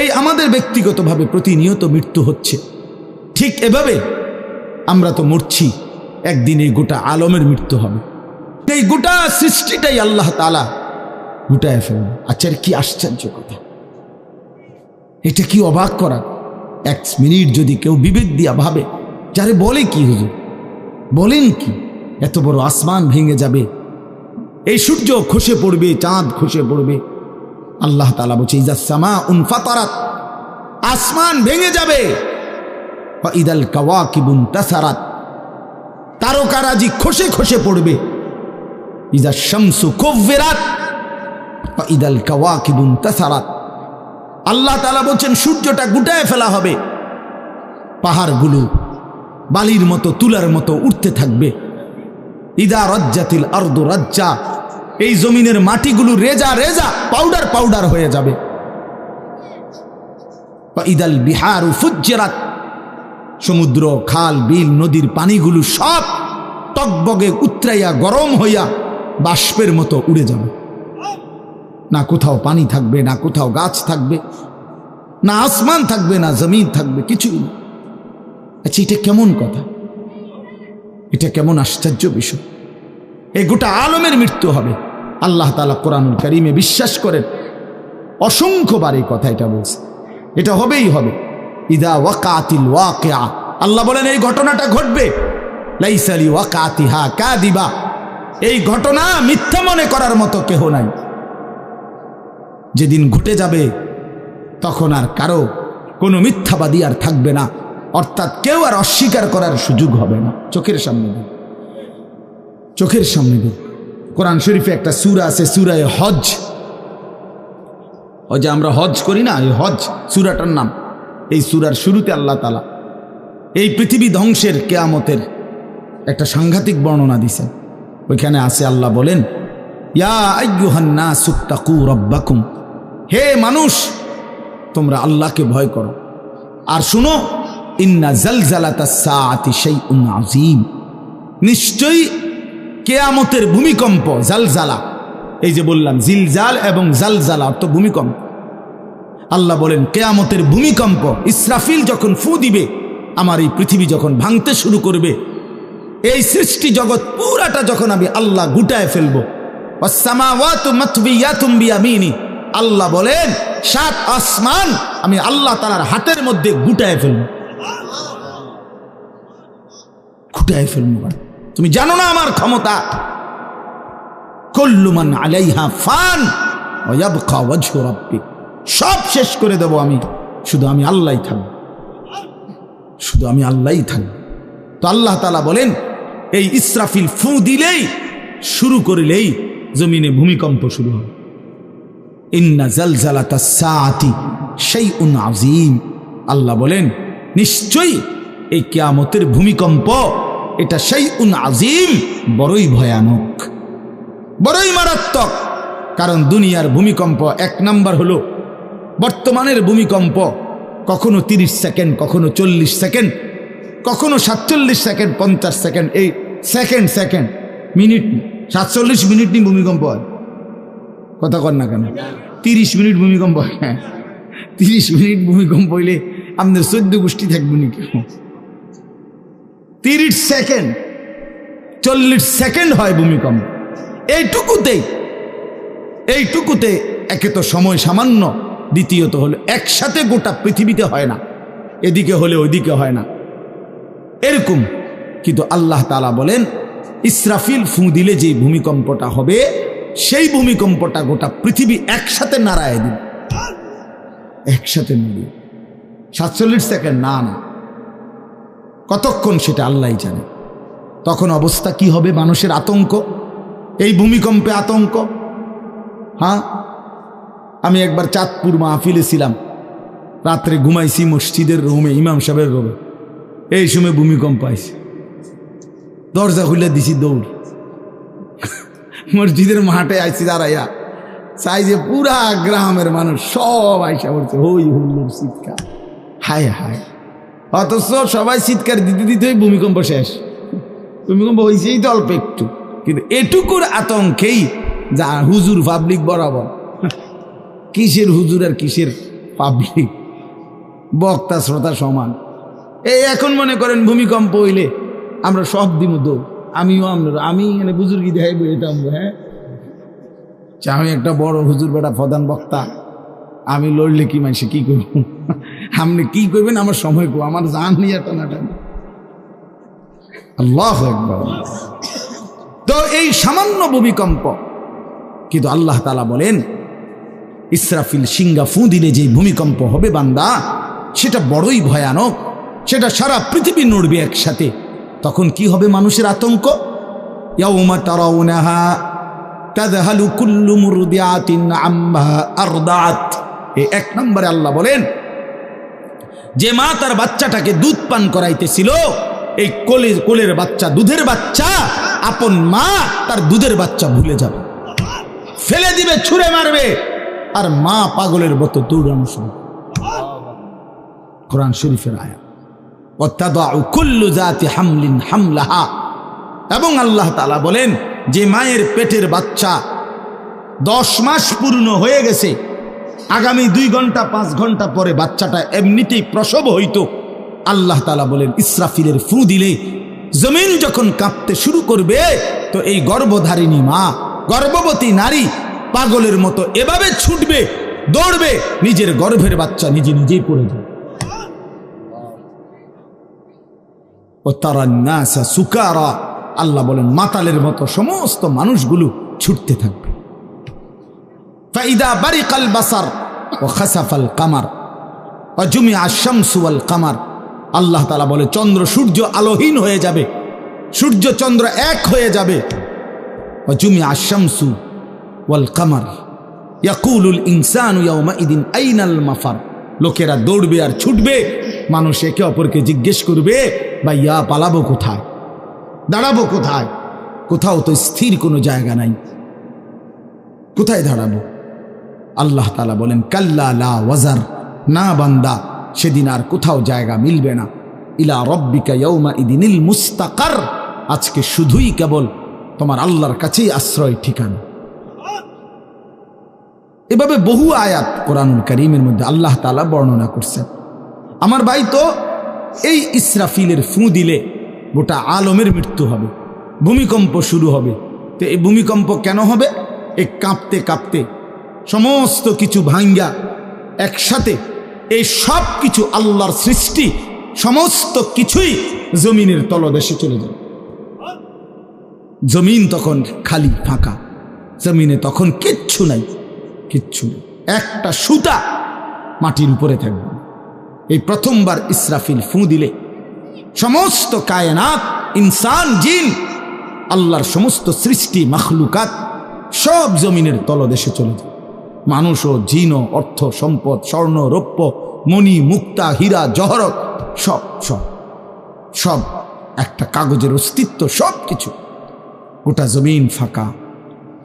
এই আমাদের ব্যক্তিগতভাবে প্রতিনিয়ত মৃত্যু হচ্ছে, ঠিক এভাবে আমরা তো মরছি, একদিন এই গোটা আলমের মৃত্যু হবে, এই গোটা সৃষ্টিটাই আল্লাহ তাআলা গুটায় ফেলবে। আচ্ছা, কি আশ্চর্য কথা, এটা কি অবাক করা। এক মিনিট যদি কেউ বিবেক দিয়া ভাবে, যারে বলে কি হুজুর, বলেন কি, এত বড় আসমান ভেঙে যাবে, এই সূর্য খসে পড়বে, চাঁদ খসে পড়বে। আল্লাহ তাআলা বলছে ইযা সামাউন ফাতারাত, আসমান ভেঙে যাবে, ওয়া ইদাল কাওয়াকিবুন তাসারাত, তারকারাজি খসে খসে পড়বে, ইযা শামসু কুব্বিরাত ওয়া ইদাল কাওয়াকিবুন তাসারাত। আল্লাহ তাআলা বলছেন সূর্যটা গুটায় ফেলা হবে, পাহাড়গুলো বালির মতো, তুলার মতো উঠতে থাকবে। ইদা রাজ্জাতিল আরদু রাজ্জা, এই জমিনের মাটিগুলো রেজা রেজা, পাউডার পাউডার হয়ে যাবে। ইদাল বিহারু ফুজ্জিরাত, সমুদ্র, খাল, বিল, নদীর পানিগুলো সব টকবগে উতরাইয়া গরম হইয়া বাষ্পের মতো উড়ে যাবে। না কোথাও পানি থাকবে, না কোথাও গাছ থাকবে, না আসমান থাকবে, না জমিন থাকবে, কিছুই না। আচ্ছা, এটা কেমন কথা, এটা কেমন আশ্চর্য বিষয়। এই গোটা আলমের মৃত্যু হবে। আল্লাহ তাআলা কোরআনুল কারীমে বিশ্বাস করেন, অসংখ্যবার এই কথা এটা বলছে, এটা হবেই হবে। ইদা ওয়াকাতিল ওয়াকিআ, আল্লাহ বলেন এই ঘটনাটা ঘটবে। লাইসা লি ওয়াকাতিহা কাযিবা, এই ঘটনা মিথ্যা মনে করার মতো কেহ নাই। যেদিন ঘটে যাবে তখন আর কারো কোনো মিথ্যাবাদী আর থাকবে না, অর্থাৎ কেউ আর অস্বীকার করার সুযোগ হবে না। চোখের সামনে দিন, চোখের সামনে দিন। কোরআন শরীফে একটা সূরা আছে, সূরায়ে হজ। ওই যে আমরা হজ করি না, এই হজ সূরাটার নাম। এই সূরার শুরুতে আল্লাহ তাআলা এই পৃথিবী ধ্বংসের, কিয়ামতের একটা সাংঘাতিক বর্ণনা দিয়েছেন। ওইখানে আছে, আল্লাহ বলেন ইয়া আইয়ুহান নাসুত্তাকু রাব্বাকুম, হে মানুষ তোমরা আল্লাহকে ভয় করো। আর শুনো, ইন্না জালজালাতাস সাআতি শাইউন আযীম, নিশ্চয়ই কিয়ামতের ভূমিকম্প, জালজালা, এই যে বললাম জিলজাল এবং জালজালা অর্থ ভূমিকম্প। আল্লাহ বলেন কিয়ামতের ভূমিকম্প, ইসরাফিল যখন ফু দিবে, আমার এই পৃথিবী যখন ভাঙতে শুরু করবে, এই সৃষ্টি জগৎ পুরাটা যখন আমি আল্লাহ গুটায় ফেলবো, ওয়াসসামাওয়াতু মাতবিয়াতুম বিয়ামিনি, আল্লাহ বলেন 7 আসমান আমি আল্লাহ তাআলার হাতের মধ্যে গুটায় ফেলবো, গুটায় ফেলবো। তুমি জানো না আমার ক্ষমতা। কুল্লু মান আলাইহা ফান ওয়া ইয়াবকা ওয়াজহু রাব্বিক, সব শেষ করে দেব আমি, শুধু আমি আল্লাহই থাকবো, শুধু আমি আল্লাহই থাকবো। তো আল্লাহ তাআলা বলেন এই ইসরাফিল ফু দিলেই, শুরু করলেই জমিনে ভূমিকম্প শুরু হবে। ইন্না জালজালাতাস সাআতি শাইউন আযীম, আল্লাহ বলেন নিশ্চয়ই এই কিয়ামতের ভূমিকম্প এটা শাইউন আযীম, বড়ই ভয়ানক, বড়ই মারাত্মক। কারণ দুনিয়ার ভূমিকম্প 1 নাম্বার হলো বর্তমানের ভূমিকম্প কখনো 30 সেকেন্ড, কখনো 40 সেকেন্ড, কখনো 47 সেকেন্ড, 50 সেকেন্ড, এই সেকেন্ড মিনিট, 47 মিনিট নিয়ে ভূমিকম্প হয়। কথা কর না কেন? 30 মিনিট ভূমিকম্প হয়। 30 মিনিট ভূমিকম্প হইলে আমাদের 14 গোষ্ঠী থাকবে নি কেন? 30 সেকেন্ড, 40 সেকেন্ড হয় ভূমিকম্প। এইটুকুতে একে তো সময় সামান্য, দ্বিতীয়ত হলো একসাথে গোটা পৃথিবীতে হয় না, এদিকে হলে ওইদিকে হয় না এরকম। কিন্তু আল্লাহ তাআলা বলেন ইসরাফিল ফু দিলে যে ভূমিকম্পটা হবে, সেই ভূমিকম্পটা গোটা পৃথিবী একসাথে নাড়ায় দিবে, একসাথে নড়িয়ে। 47 সেকেন্ড না, কতক্ষণ সেটা আল্লাহই জানে। তখন অবস্থা কি হবে? মানুষের আতঙ্ক, এই ভূমিকম্পে আতঙ্ক। হ্যাঁ, আমি একবার চাঁদপুর মাহফিলে ছিলাম, রাত্রে ঘুমাইছি মসজিদের রুমে, ইমাম সাহেবের রুমে, এই সময় ভূমিকম্প আইছে, দরজা খুলে দিছি দৌড়, মসজিদের মাঠে আইছি দাঁড়াইয়া, চাই যে পুরা গ্রামের মানুষ সব আইসা পড়ছে, হই হুল্লোড় চিৎকার, হায় হায়। অথচ সবাই চিৎকার দিতে দিতেই ভূমিকম্প শেষ। ভূমিকম্প হয়েছেই তো অল্প একটু, কিন্তু এটুকুর আতঙ্কেই যা হুজুর পাবলিক বরাবর, কিসের হুজুর আর কিসের পাবলিক, বক্তা শ্রোতা সমান। এই এখন মনে করেন ভূমিকম্প হইলে আমরা সব দিব দৌড়, আমি এখানে বুজুর্গি দেখাই বইতাম। হ্যাঁ, আমি একটা বড় হুজুর বেটা প্রধান বক্তা, আমি লড়লে কি মানুষে কি করব, আপনি কি করবেন আমার সময় কো, আমার জান নিয়ে টানাটানি। আল্লাহু আকবার। তো এই সামান্য ভূমিকম্প, কিন্তু আল্লাহ তাআলা বলেন ইসরাফিল সিংহা ফু দিলে যে ভূমিকম্প হবে বান্দা, সেটা বড়ই ভয়ানক, সেটা সারা পৃথিবী নড়বে একসাথে। তখন কি হবে মানুষের আতঙ্ক? ইয়াউমা তারাউনাহা তাযহালু কুল্লু মুরদিআতিন আম্মা আরদাআত। এই 1 নম্বরে আল্লাহ বলেন যে মা তার বাচ্চাটাকে দুধ পান করাইতেছিল, এই কোলের বাচ্চা, দুধের বাচ্চা, আপন মা তার দুধের বাচ্চা ভুলে যাবে, ফেলে দিবে, ছুঁড়ে মারবে, আর মা পাগলের মতো দৌড়ানো শুরু। কোরআন শরীফের আয়াত। ওয়াতাদাউ কুল্লু যাতি হামলিন হামলাহা। এবং আল্লাহ তাআলা বলেন যে মায়ের পেটের বাচ্চা 10 মাস পূর্ণ হয়ে গেছে, আগামী 2 ঘন্টা 5 ঘন্টা পরে বাচ্চাটা এমনিতেই প্রসব হইতো, আল্লাহ তাআলা বলেন ইসরাফিলের ফু দিলে জমিন যখন কাঁপতে শুরু করবে, তো এই গর্ভধারিণী মা, গর্ভবতী নারী পাগলের মতো এভাবে ছুটবে, দৌড়বে, নিজের গর্ভের বাচ্চা নিজেই পড়ে যাবে। ও তারান নাসা সুকারা, আল্লাহ বলেন মাতালের মতো সমস্ত মানুষগুলো ছুটতে থাকবে। ফাইদা বারিকাল বাসার ওয়া খাসাফাল কামার ওয়া জুমিআ আশ-শামসু ওয়াল কামার। আল্লাহ তাআলা বলে চন্দ্র সূর্য আলোহীন হয়ে যাবে, সূর্য চন্দ্র এক হয়ে যাবে। ওয়া জুমিআ আশ-শামসু ওয়াল কামার ইয়াকুলুল ইনসানু ইয়াওমাইদিন আইনাল মাফার। লোকেরা দৌড়বে আর ছুটবে, মানুষ একে অপরকে জিজ্ঞেস করবে ভাইয়া পালাবো কোথায়, দাঁড়াবো কোথায়? কোথাও তো স্থির কোনো জায়গা নাই, কোথায় দাঁড়াবো? আল্লাহ তাআলা বলেন কাল্লা লা ওয়াজার, না বান্দা সেদিন আর কোথাও জায়গা মিলবে না। ইলা রব্বিকা ইয়াউমা ইদিনিল মুস্তাকার, আজকে শুধুই কেবল তোমার আল্লাহর কাছেই আশ্রয় ঠিকানা। এভাবে বহু আয়াত কোরআনুল কারীমের মধ্যে আল্লাহ তাআলা বর্ণনা করছেন। আমার ভাই, তো এই ইসরাফিলের ফু দিলে গোটা আলমের মৃত্যু হবে, ভূমিকম্প শুরু হবে। তো এই ভূমিকম্প কেন হবে? এই কাঁপতে কাঁপতে সমস্ত কিছু ভাঙ্গা একসাথে এই সব কিছু আল্লাহর সৃষ্টি সমস্ত কিছুই জমিনের তলদেশে চলে যাবে। জমিন তখন খালি ফাঁকা, জমিনে তখন কিচ্ছু নাই, কিচ্ছু নেই, একটা সুতা মাটির উপরে থাকবে। এই প্রথমবার ইসরাফিল ফু দিলে সমস্ত কায়নাত, ইনসান, জিন, আল্লাহর সমস্ত সৃষ্টি মাখলুকাত সব জমিনের তলদেশে চলে যায়। মানুষ ও জিন ও অর্থ সম্পদ, স্বর্ণ রৌপ্য, মণি মুক্তা, হীরা জহরত সব সব সব একটা কাগজের অস্তিত্ব, সব কিছু, গোটা জমিন ফাঁকা।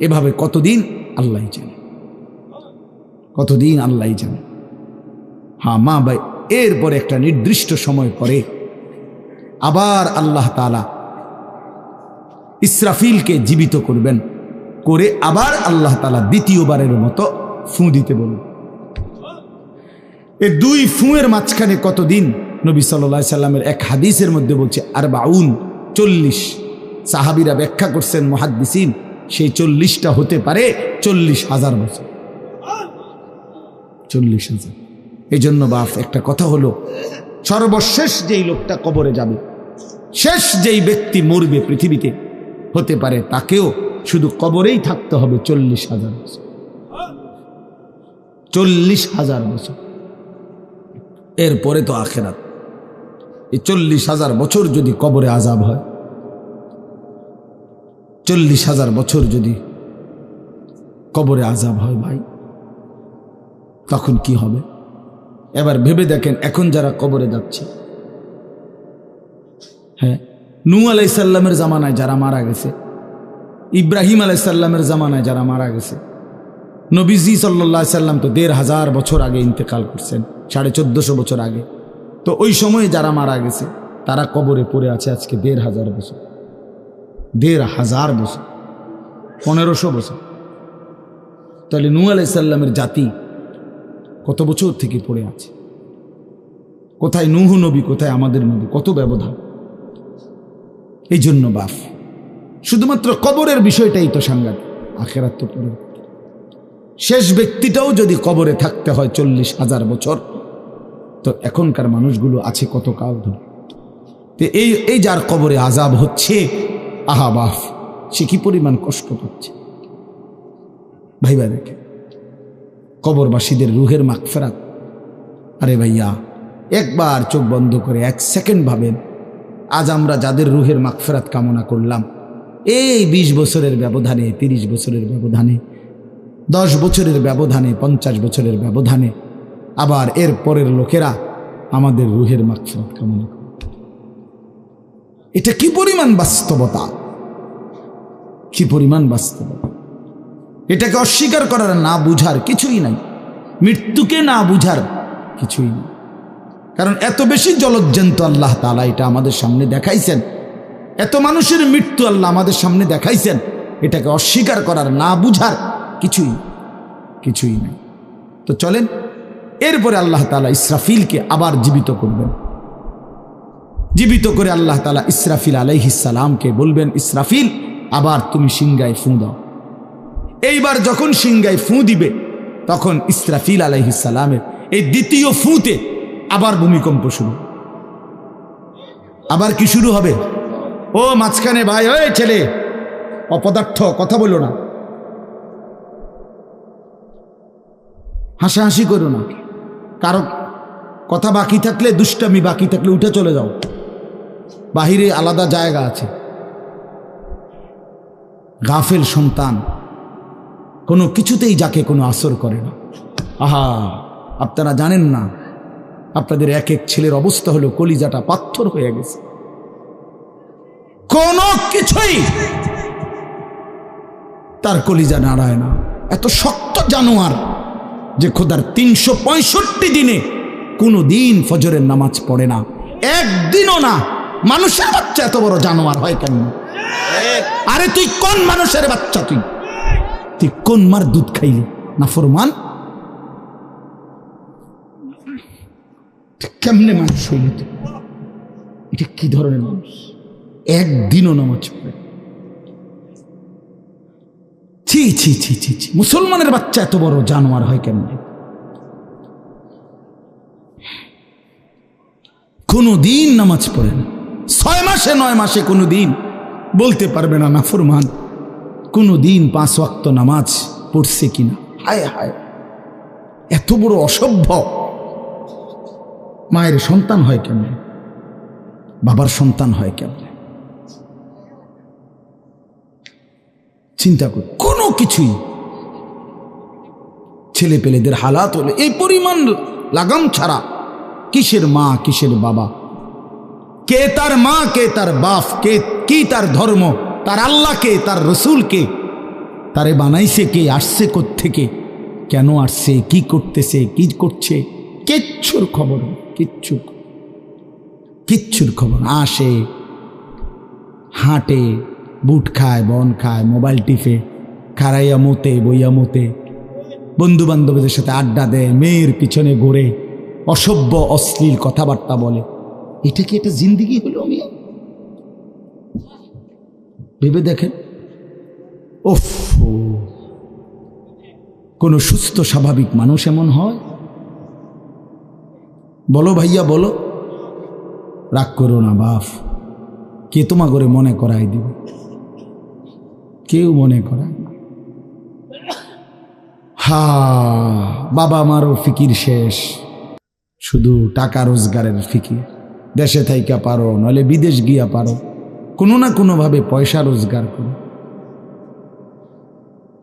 এভাবে কতদিন আল্লাহই জানে, কতদিন আল্লাহই জানে। হ্যাঁ মা ভাই, এরপরে একটা নির্দিষ্ট সময় পরে আবার আল্লাহ তাআলা ইসরাফিলকে জীবিত করবেন, করে আবার আল্লাহ তাআলা দ্বিতীয়বারের মতো ফু দিতে বলবেন। এই দুই ফুঁয়ের মাঝখানে কতদিন? নবী সাল্লাল্লাহু আলাইহি সাল্লামের এক হাদিসের মধ্যে বলছে 40। সাহাবীরা ব্যাখ্যা করছেন, মুহাদ্দিসিন, সেই 40টা হতে পারে 40,000 বছর। 40,000। এই জন্য বাপ একটা কথা হলো, সর্বশেষ যেই লোকটা কবরে যাবে, শেষ যেই ব্যক্তি মরবে পৃথিবীতে, হতে পারে তাকেও শুধু কবরেই থাকতে হবে 40,000 বছর। 40,000 বছর। এরপরে তো আখিরাত। এই 40,000 বছর যদি কবরে আযাব হয়, 40,000 বছর যদি কবরে আযাব হয় ভাই, তখন কি হবে? এবার ভেবে দেখেন, এখন যারা কবরে যাচ্ছে, হ্যাঁ, নূহ আলাইহিস সালামের জামানায় যারা মারা গেছে, ইব্রাহিম আলাইহিস সালামের জামানায় যারা মারা গেছে, নবীজি সাল্লাল্লাহু আলাইহি সাল্লাম তো 1,500 বছর আগে ইন্তেকাল করছেন, 1450 বছর আগে। তো ওই সময়ে যারা মারা গেছে তারা কবরে পড়ে আছে আজকে 1,500 বছর, 1,500 বছর, 1500 বছর। তাহলে নূহ আলাইহিস সালামের জাতি কত বছর থেকে পড়ে আছে? কোথায় নূহ নবী, কোথায় আমাদের নবী? কত ব্যবধান! এই জন্য বাপ, শুধুমাত্র কবরের বিষয়টাই তো সাংঘাতিক, আখিরাত তো পরে। শেষ ব্যক্তিটাও যদি কবরে থাকতে হয় 40,000 বছর, তো এখনকার মানুষগুলো আছে কত কাল ধরে। তো এই যার কবরে আযাব হচ্ছে, আহা বাপ, সে কি পরিমাণ কষ্ট পাচ্ছে ভাইবা। দেখে কবরবাসীদের রুহের মাগফিরাত। আরে ভাইয়া, একবার চোখ বন্ধ করে 1 সেকেন্ড ভাবেন, আজ আমরা যাদের রুহের মাগফিরাত কামনা করলাম, এই 20 বছরের ব্যবধানে, 30 বছরের ব্যবধানে, 10 বছরের ব্যবধানে, 50 বছরের ব্যবধানে আবার এর পরের লোকেরা আমাদের রুহের মাগফিরাত কামনা করে। এটা কি পরিমাণ বাস্তবতা, কি পরিমাণ বাস্তবতা! এটাকে অস্বীকার করার, না বুঝার কিছুই নাই, মৃত্যুকে না বুঝার কিছুই নেই। কারণ এত বেশি জলজ্জান্ত আল্লাহ তাআলা এটা আমাদের সামনে দেখাইছেন, এত মানুষের মৃত্যু আল্লাহ আমাদের সামনে দেখাইছেন, এটাকে অস্বীকার করার, না বুঝার কিছুই নাই। তো চলেন, এরপরে আল্লাহ তাআলা ইসরাফিলকে আবার জীবিত করবেন। জীবিত করে আল্লাহ তাআলা ইসরাফিল আলাইহিস সালামকে বলবেন, ইসরাফিল, আবার তুমি সিংগায় ফু দাও। এইবার যখন সিংগায় ফু দিবে, তখন ইসরাফিল আলাইহিস সালামের এই দ্বিতীয় ফুতে আবার ভূমিকম্প শুরু। আবার কি শুরু হবে? ও মাঝখানে ভাই, ওই ছেলে অপদার্থ, কথা বলো না, হাসাহাসি করো না, কারো কথা বাকি থাকলে, দুষ্টামি বাকি থাকলে উঠে চলে যাও, বাহিরে আলাদা জায়গা আছে। গাফেল সন্তান কোনো কিছুতেই যাকে কোনো আসর করে না। আহা, আপনারা জানেন না, আপনাদের এক এক ছেলের অবস্থা হলো কলিজাটা পাথর হয়ে গেছে, কোনো কিছুই তার কলিজা নাড়ায় না। এত শক্ত জানোয়ার যে খোদার 365 দিনে কোনো দিন ফজরের নামাজ পড়ে না, একদিনও না। মানুষের বাচ্চা এত বড় জানোয়ার হয় কেন? আরে তুই কোন মানুষের বাচ্চা? তুই কোন মার দুধ খাইলি? নাফরমান। কেমনে মানুষ হইল তুই? এটা কি ধরনের মানুষ? একদিনও নামাজ পড়ে। ছি ছি ছি ছি ছি, মুসলমানের বাচ্চা এত বড় জানোয়ার হয় কেমনে? কোনো দিন নামাজ পড়ে না, 6 মাসে 9 মাসে কোনো দিন বলতে পারবে না নাফরমান কোনো দিন 5 ওয়াক্ত নামাজ পড়ছে কিনা। হায় হায়, এত বড় অসভ্য। মায়ের সন্তান হয় কেমনে? বাবার সন্তান হয় কেমনে? চিন্তা কর। কোনো কিছুই ছেলে পেলেদের হালাত হলে এই পরিমাণ লাগাম ছাড়া কিসের মা কিসের বাবা, কে তার মা কে তার বাপ, কে কি তার ধর্ম, তার আল্লাহ কে, তার রসুল কে, তারে বানাইছে কে, আসছে কোত্থেকে, কেন আসছে, কি করতেছে, কি করছে, কিচ্ছুর খবর, কিচ্ছুর খবর। আসে, হাঁটে, বুট খায়, বন খায়, মোবাইল টিপে, খারাইয়া মতে, বইয়া মতে, বন্ধু বান্ধবীদের সাথে আড্ডা দেয়, মেয়ের পিছনে ঘোরে, অসভ্য অশ্লীল কথাবার্তা বলে। এটা কি একটা জিন্দিগি হলো? মিয়া ভেবে দেখেন। ওফ, কোন সুস্থ স্বাভাবিক মানুষ এমন হয়? বলো ভাইয়া বলো। রাগ করো না বাপ, কে তোমা করে মনে করাই দিবে? কেউ মনে করায় না। হা, বাবা মারও ফিকির শেষ, শুধু টাকা রোজগারের ফিকির। দেশে থাইকা পারো, নইলে বিদেশ গিয়া পারো, কোনো না কোনোভাবে পয়সা রোজগার করো।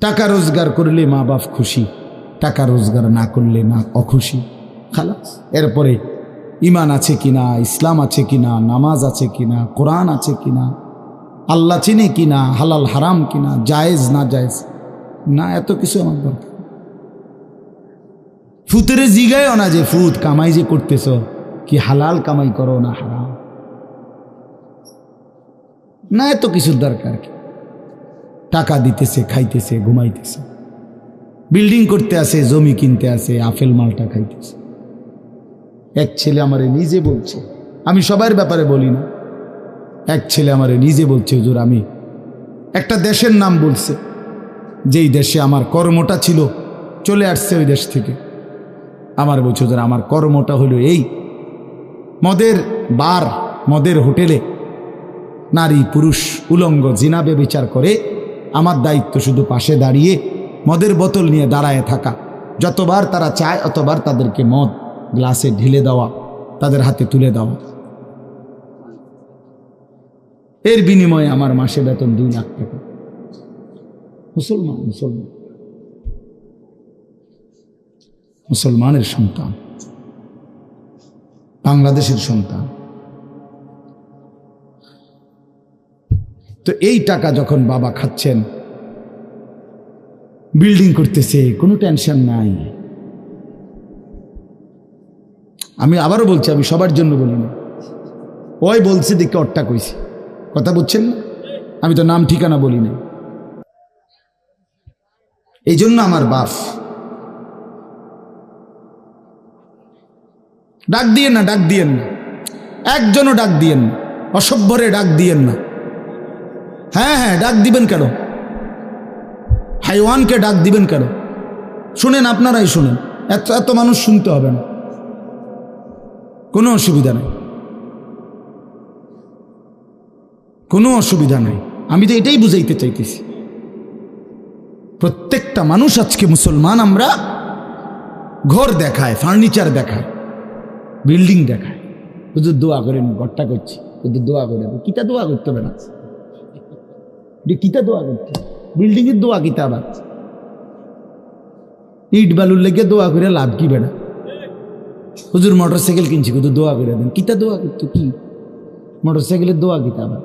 টাকা রোজগার করলে মা বাপ খুশি, টাকা রোজগার না করলে না অখুশি। খালাস। এরপরে ইমান আছে কিনা, ইসলাম আছে কিনা, নামাজ আছে কিনা, কোরআন আছে কিনা, আল্লাহ চিনে কিনা, হালাল হারাম কিনা, জায়েজ না জায়েজ না, এত কিছু আমার দরকার। ফুতেরে জিগায়ও না যে ফুত কামাই যে করতেছ, কি হালাল কামাই করো না হারাম, না এত কিছুর দরকার কি? টাকা দিতেছে, খাইতেছে, ঘুমাইতেছে, বিল্ডিং করতে আসে, জমি কিনতে আসে, আপেল মালটা খাইতেছে। এক ছেলে আমারে নিজে বলছে, আমি সবার ব্যাপারে বলি না, এক ছেলে আমারে নিজে বলছে, হুজুর আমি একটা দেশের নাম বলছে, যেই দেশে আমার কর্মটা ছিল, চলে আসছে ওই দেশ থেকে। আমার বলছে, হুজুর আমার কর্মটা হলো এই, মদের বার, মদের হোটেলে নারী পুরুষ উলঙ্গ জিনা ব্যভিচার করে, আমার দায়িত্ব শুধু পাশে দাঁড়িয়ে মদের বোতল নিয়ে দাঁড়ায় থাকা, যতবার তারা চায় অতবার তাদেরকে মদ গ্লাসে ঢেলে দেওয়া, তাদের হাতে তুলে দেওয়া। এর বিনিময়ে আমার মাসে বেতন 2 লাখ টাকা। মুসলমান, মুসলমান, মুসলমানের সন্তান, বাংলাদেশের সন্তান। তো এই টাকা যখন বাবা খাচ্ছেন, বিল্ডিং করতেছে, কোনো টেনশন নাই। আমি আবারও বলছি, আমি সবার জন্য বলি না, ওই বলছে দেখে অট্টা কইছি, কথা বুঝছেন না? আমি তো নাম ঠিকানা বলি না। এই জন্য আমার বাপ, ডাক দিয়েন না, ডাক দিয়েন না, একজনও ডাক দিয়েন না, অসভ্যরে ডাক দিয়েন না। হ্যাঁ হ্যাঁ, ডাক দিবেন কেন? হাইওয়ানকে ডাক দিবেন কেন? শুনেন, আপনারাই শুনেন, এত এত মানুষ শুনতে হবে না, কোনো অসুবিধা নেই, কোনো অসুবিধা নাই। আমি তো এটাই বুঝাইতে চাইতেছি, প্রত্যেকটা মানুষ আজকে মুসলমান, আমরা ঘর দেখায়, ফার্নিচার দেখায়, বিল্ডিং দেখায়, হুজুর দোয়া করেন, ঘরটা করছি, হুজুর দোয়া করে, কিতা দোয়া করতে হবে না, কিতা দোয়া করতে, বিল্ডিং এর দোয়া কিতা, আবার ইট বালুর লেগে দোয়া করে লাভ কি বেড়া? হুজুর মোটর সাইকেল কিনছি, হুজুর দোয়া করে দেন, কিতা দোয়া করতো, কি মোটর সাইকেলের দোয়া কিতা? আবার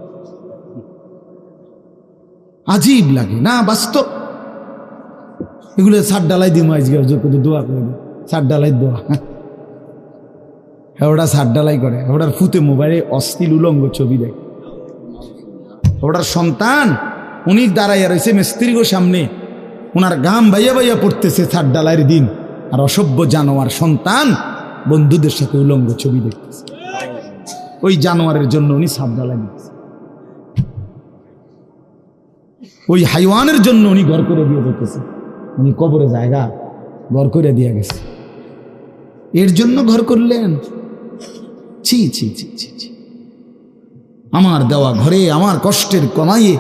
আজীব লাগে না? বাস্তব এগুলো ছাদ ডালাই দিব, আজকে দোয়া করে দেন, ছাদ ডালাই দোয়া। হ্যাঁ ওটা সার ডালাই করে, ওটার ফুতে মোবাইলে অশ্লীল উলঙ্গ ছবি দেয়। ওটার সন্তান উনি দাঁড়াইয়া রয়েছে মিস্ত্রিগো সামনে, ওনার গাম বাইয়া বাইয়া পড়তেছে সার ডালাইয়ের দিন, আর অসভ্য জানোয়ার সন্তান বন্ধুদের সাথে উলঙ্গ ছবি দেখতেছে। ওই জানোয়ারের জন্য উনি সার ডালাই দিতেছে, ওই হাইওয়ানের জন্য উনি ঘর করে দিয়ে যেতেছে। উনি কবরে জায়গা ঘর করে দিয়ে গেছে, এর জন্য ঘর করলেন? ছি ছি ছি ছি ছি। আমার দেওয়া ঘরে আমার কষ্টের কমাইয়ে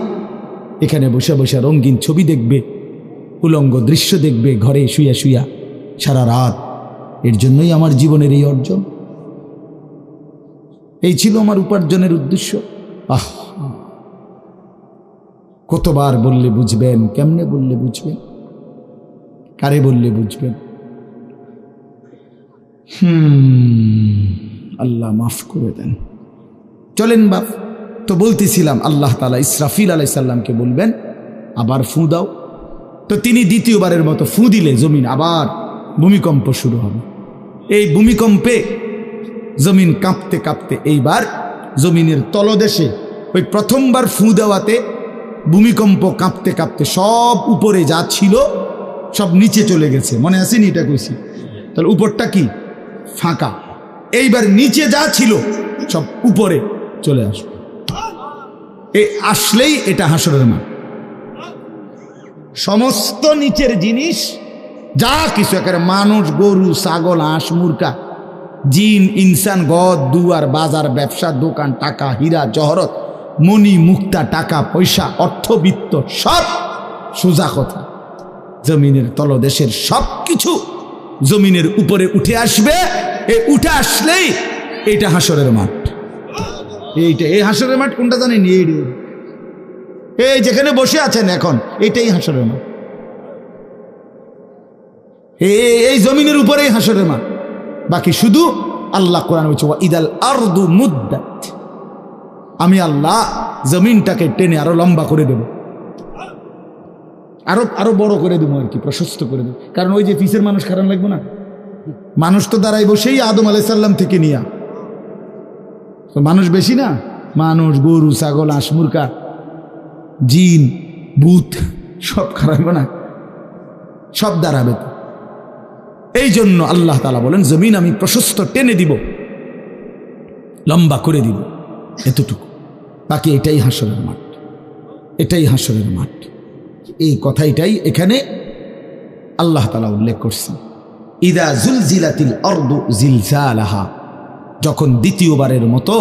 এখানে বসে বসে রঙিন ছবি দেখবে, উলঙ্গ দৃশ্য দেখবে ঘরে শুয়া শুয়া সারা রাত। এর জন্যই আমার জীবনের এই অর্জন, এই ছিল আমার উপার্জনের উদ্দেশ্য। আহ, কতবার বললে বুঝবেন? কেমনে বললে বুঝবেন? কারে বললে বুঝবেন? আল্লাহ মাফ করে দেন। চলেন বাপ, তো বলতেছিলাম আল্লাহ তাআলা ইসরাফিল আলাইহিস সালামকে বলবেন আবার ফু দাও। তো তিনি দ্বিতীয়বারের মতো ফু দিলে জমিন আবার ভূমিকম্প শুরু হবে। এই ভূমিকম্পে জমিন কাঁপতে কাঁপতে এইবার জমিনের তলদেশে ওই প্রথমবার ফু দেওয়াতে ভূমিকম্প কাঁপতে কাঁপতে সব উপরে যা ছিল সব নিচে চলে গেছে। মনে আসেনি? এটা কইছি। তাহলে উপরটা কি? ফাঁকা। এইবার নিচে যা ছিল সব উপরে চলে আসবে। এই আসলেই এটা হাসরের মাঠ। সমস্ত নিচের জিনিস যা কিছু, একেবারে মানুষ, গরু, ছাগল, হাঁস, মুরগা, জিন, ইনসান, গদ, দুয়ার, বাজার, ব্যবসা, দোকান, টাকা, হীরা, জহরত, মণি, মুক্তা, টাকা পয়সা, অর্থবিত্ত, সব সোজা কথা জমিনের তলদেশের সব কিছু জমিনের উপরে উঠে আসবে। এই উঠে আসলেই এইটা হাসরের মাঠ। এইটা, এই হাসরের মাঠ কোনটা জানেন? এই যেখানে বসে আছেন এখন, এটাই হাসরের মাঠ। এই জমিনের উপরেই হাসরের মাঠ। বাকি শুধু আল্লাহ কোরআন বলছে ইদাল আরদু মুদ্দাত, আমি আল্লাহ জমিনটাকে টেনে আরো লম্বা করে দেব, আরো বড় করে দেবো, আর কি প্রশস্ত করে দেবো। কারণ ওই যে পিসের মানুষ খারাপ লাগবে না? মানুষ তো দাঁড়াই বসেই আদম আলাইহিস সালাম থেকে নিয়া, তো মানুষ বেশি না? মানুষ, গরু, ছাগল, হাঁস, মুরগা, জিন, ভূত সব খারাপ না? সব দাঁড়াবে তো। এই জন্য আল্লাহ তাআলা বলেন জমিন আমি প্রশস্ত টেনে দিব, লম্বা করে দিব, এতটুকু। বাকি এটাই হাসরের মাঠ, এটাই হাসরের মাঠ। এই কথাটাই এখানে আল্লাহ তাআলা উল্লেখ করছেন। ইদা জুলজিলাতিল আরদু জিলজালাহা, যখন দ্বিতীয়বারের মতো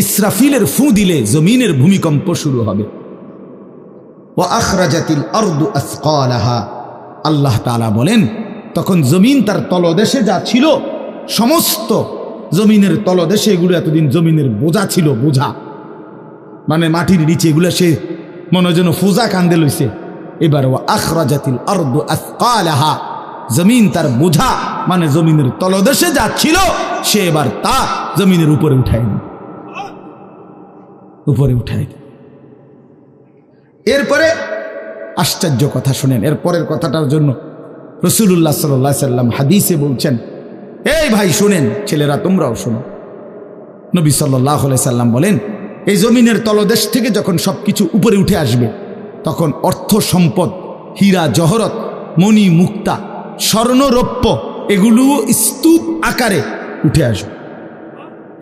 ইসরাফিলের ফু দিলে জমিনের ভূমিকম্প শুরু হবে। ওয়া আখরাজাতিল আরদু আসকালাহা, আল্লাহ তাআলা বলেন তখন জমিন তার তলদেশে যা ছিল সমস্ত জমিনের তলদেশে, এগুলো এতদিন জমিনের বোঝা ছিল, বোঝা মানে মাটির নিচে, এগুলো সে মনে যেন ফোজা কান্দে লইছে। এবার ওয়া আখরাজাতিল আরদু আসকালাহা, জমিন তার বোঝা মানে জমিনের তলদেশে যা ছিল সে এবার তা জমিনের উপরে উঠায় না, উপরে উঠায়। এরপরে আশ্চর্য কথা শুনেন, এরপরের কথাটার জন্য রাসূলুল্লাহ সাল্লাল্লাহু আলাইহি সাল্লাম হাদিসে বলছেন, এই ভাই শুনেন, ছেলেরা তোমরাও শোনো। নবী সাল্লাল্লাহু আলাইহি সাল্লাম বলেন এই জমিনের তলদেশ থেকে যখন সবকিছু উপরে উঠে আসবে তখন অর্থ সম্পদ, হীরা জহরত, মণি মুক্তা, স্বর্ণ রৌপ্য এগুলো স্তূপ আকারে উঠে আসবে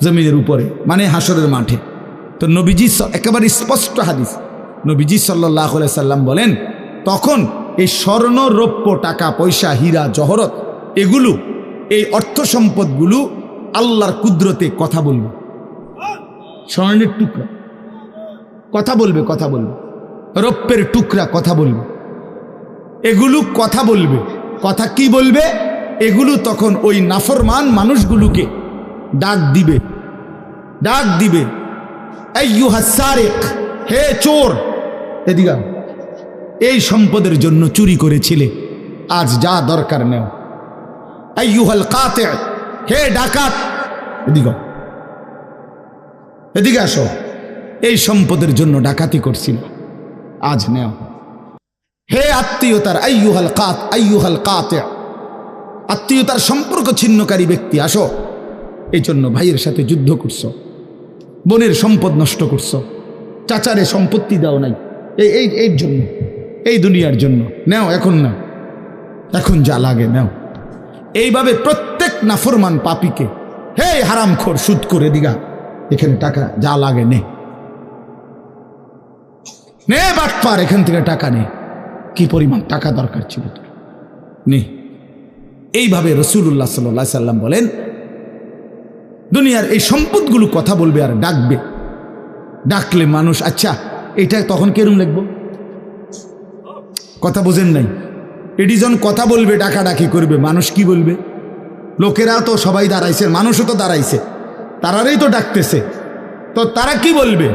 জমিনের উপরে, মানে হাসরের মাঠে। তো নবীজি একেবারে স্পষ্ট হাদিস, নবীজি সাল্লাল্লাহু আলাইহি সাল্লাম বলেন তখন এই স্বর্ণ রৌপ্য, টাকা পয়সা, হীরা জহরত এগুলো, এই অর্থ সম্পদগুলো আল্লাহর কুদরতে কথা বলবে। স্বর্ণের টুকরা কথা বলবে, কথা বলবে, রৌপ্যের টুকরা কথা বলবে, এগুলো কথা বলবে। কথা কি বলবে? এগুলো তখন ওই নাফরমান মানুষগুলোকে ডাক দিবে, ডাক দিবে, আইয়ুহাস সারিক, হে চোর, এদিকে এই সম্পদের জন্য চুরি করেছিলে, আজ যা দরকার নেও। আইয়ুহাল কাতি, হে ডাকাত, এদিকে এদিকে আসো, এই সম্পদের জন্য ডাকাতি করছিল, আজ নেও। হে আত্মীয়তার, আইয়ুহাল কাতি, আত্মীয়তার সম্পর্ক ছিন্নকারী ব্যক্তি আসো, এই জন্য ভাইয়ের সাথে যুদ্ধ করছো, বোনের সম্পদ নষ্ট করছো, চাচারে সম্পত্তি দাও নাই, এই জন্য, এই দুনিয়ার জন্য নাও, এখন না, এখন যা লাগে নাও। এইভাবে প্রত্যেক নাফরমান পাপীকে, হে হারামখোর সুদ করে দিগা, এখানে টাকা যা লাগে নে, নে বাটপার, এখান থেকে টাকা নে, কি পরিমাণ টাকা দরকার ছিল তোর, নে। এইভাবে রাসূলুল্লাহ সাল্লাল্লাহু আলাইহি সাল্লাম বলেন, দুনিয়ার এই সম্পদগুলো কথা বলবে আর ডাকবে, ডাকলে মানুষ, আচ্ছা এটা তখন কেরম লাগবো, কথা বোঝেন নাই, এডিজন কথা বলবে, ডাকাডাকি করবে, মানুষ কি বলবে? লোকেরা তো সবাই দাঁড়াইছে, মানুষও তো দাঁড়াইছে, তারারই তো ডাকতেছে, তো তারা কি বলবে?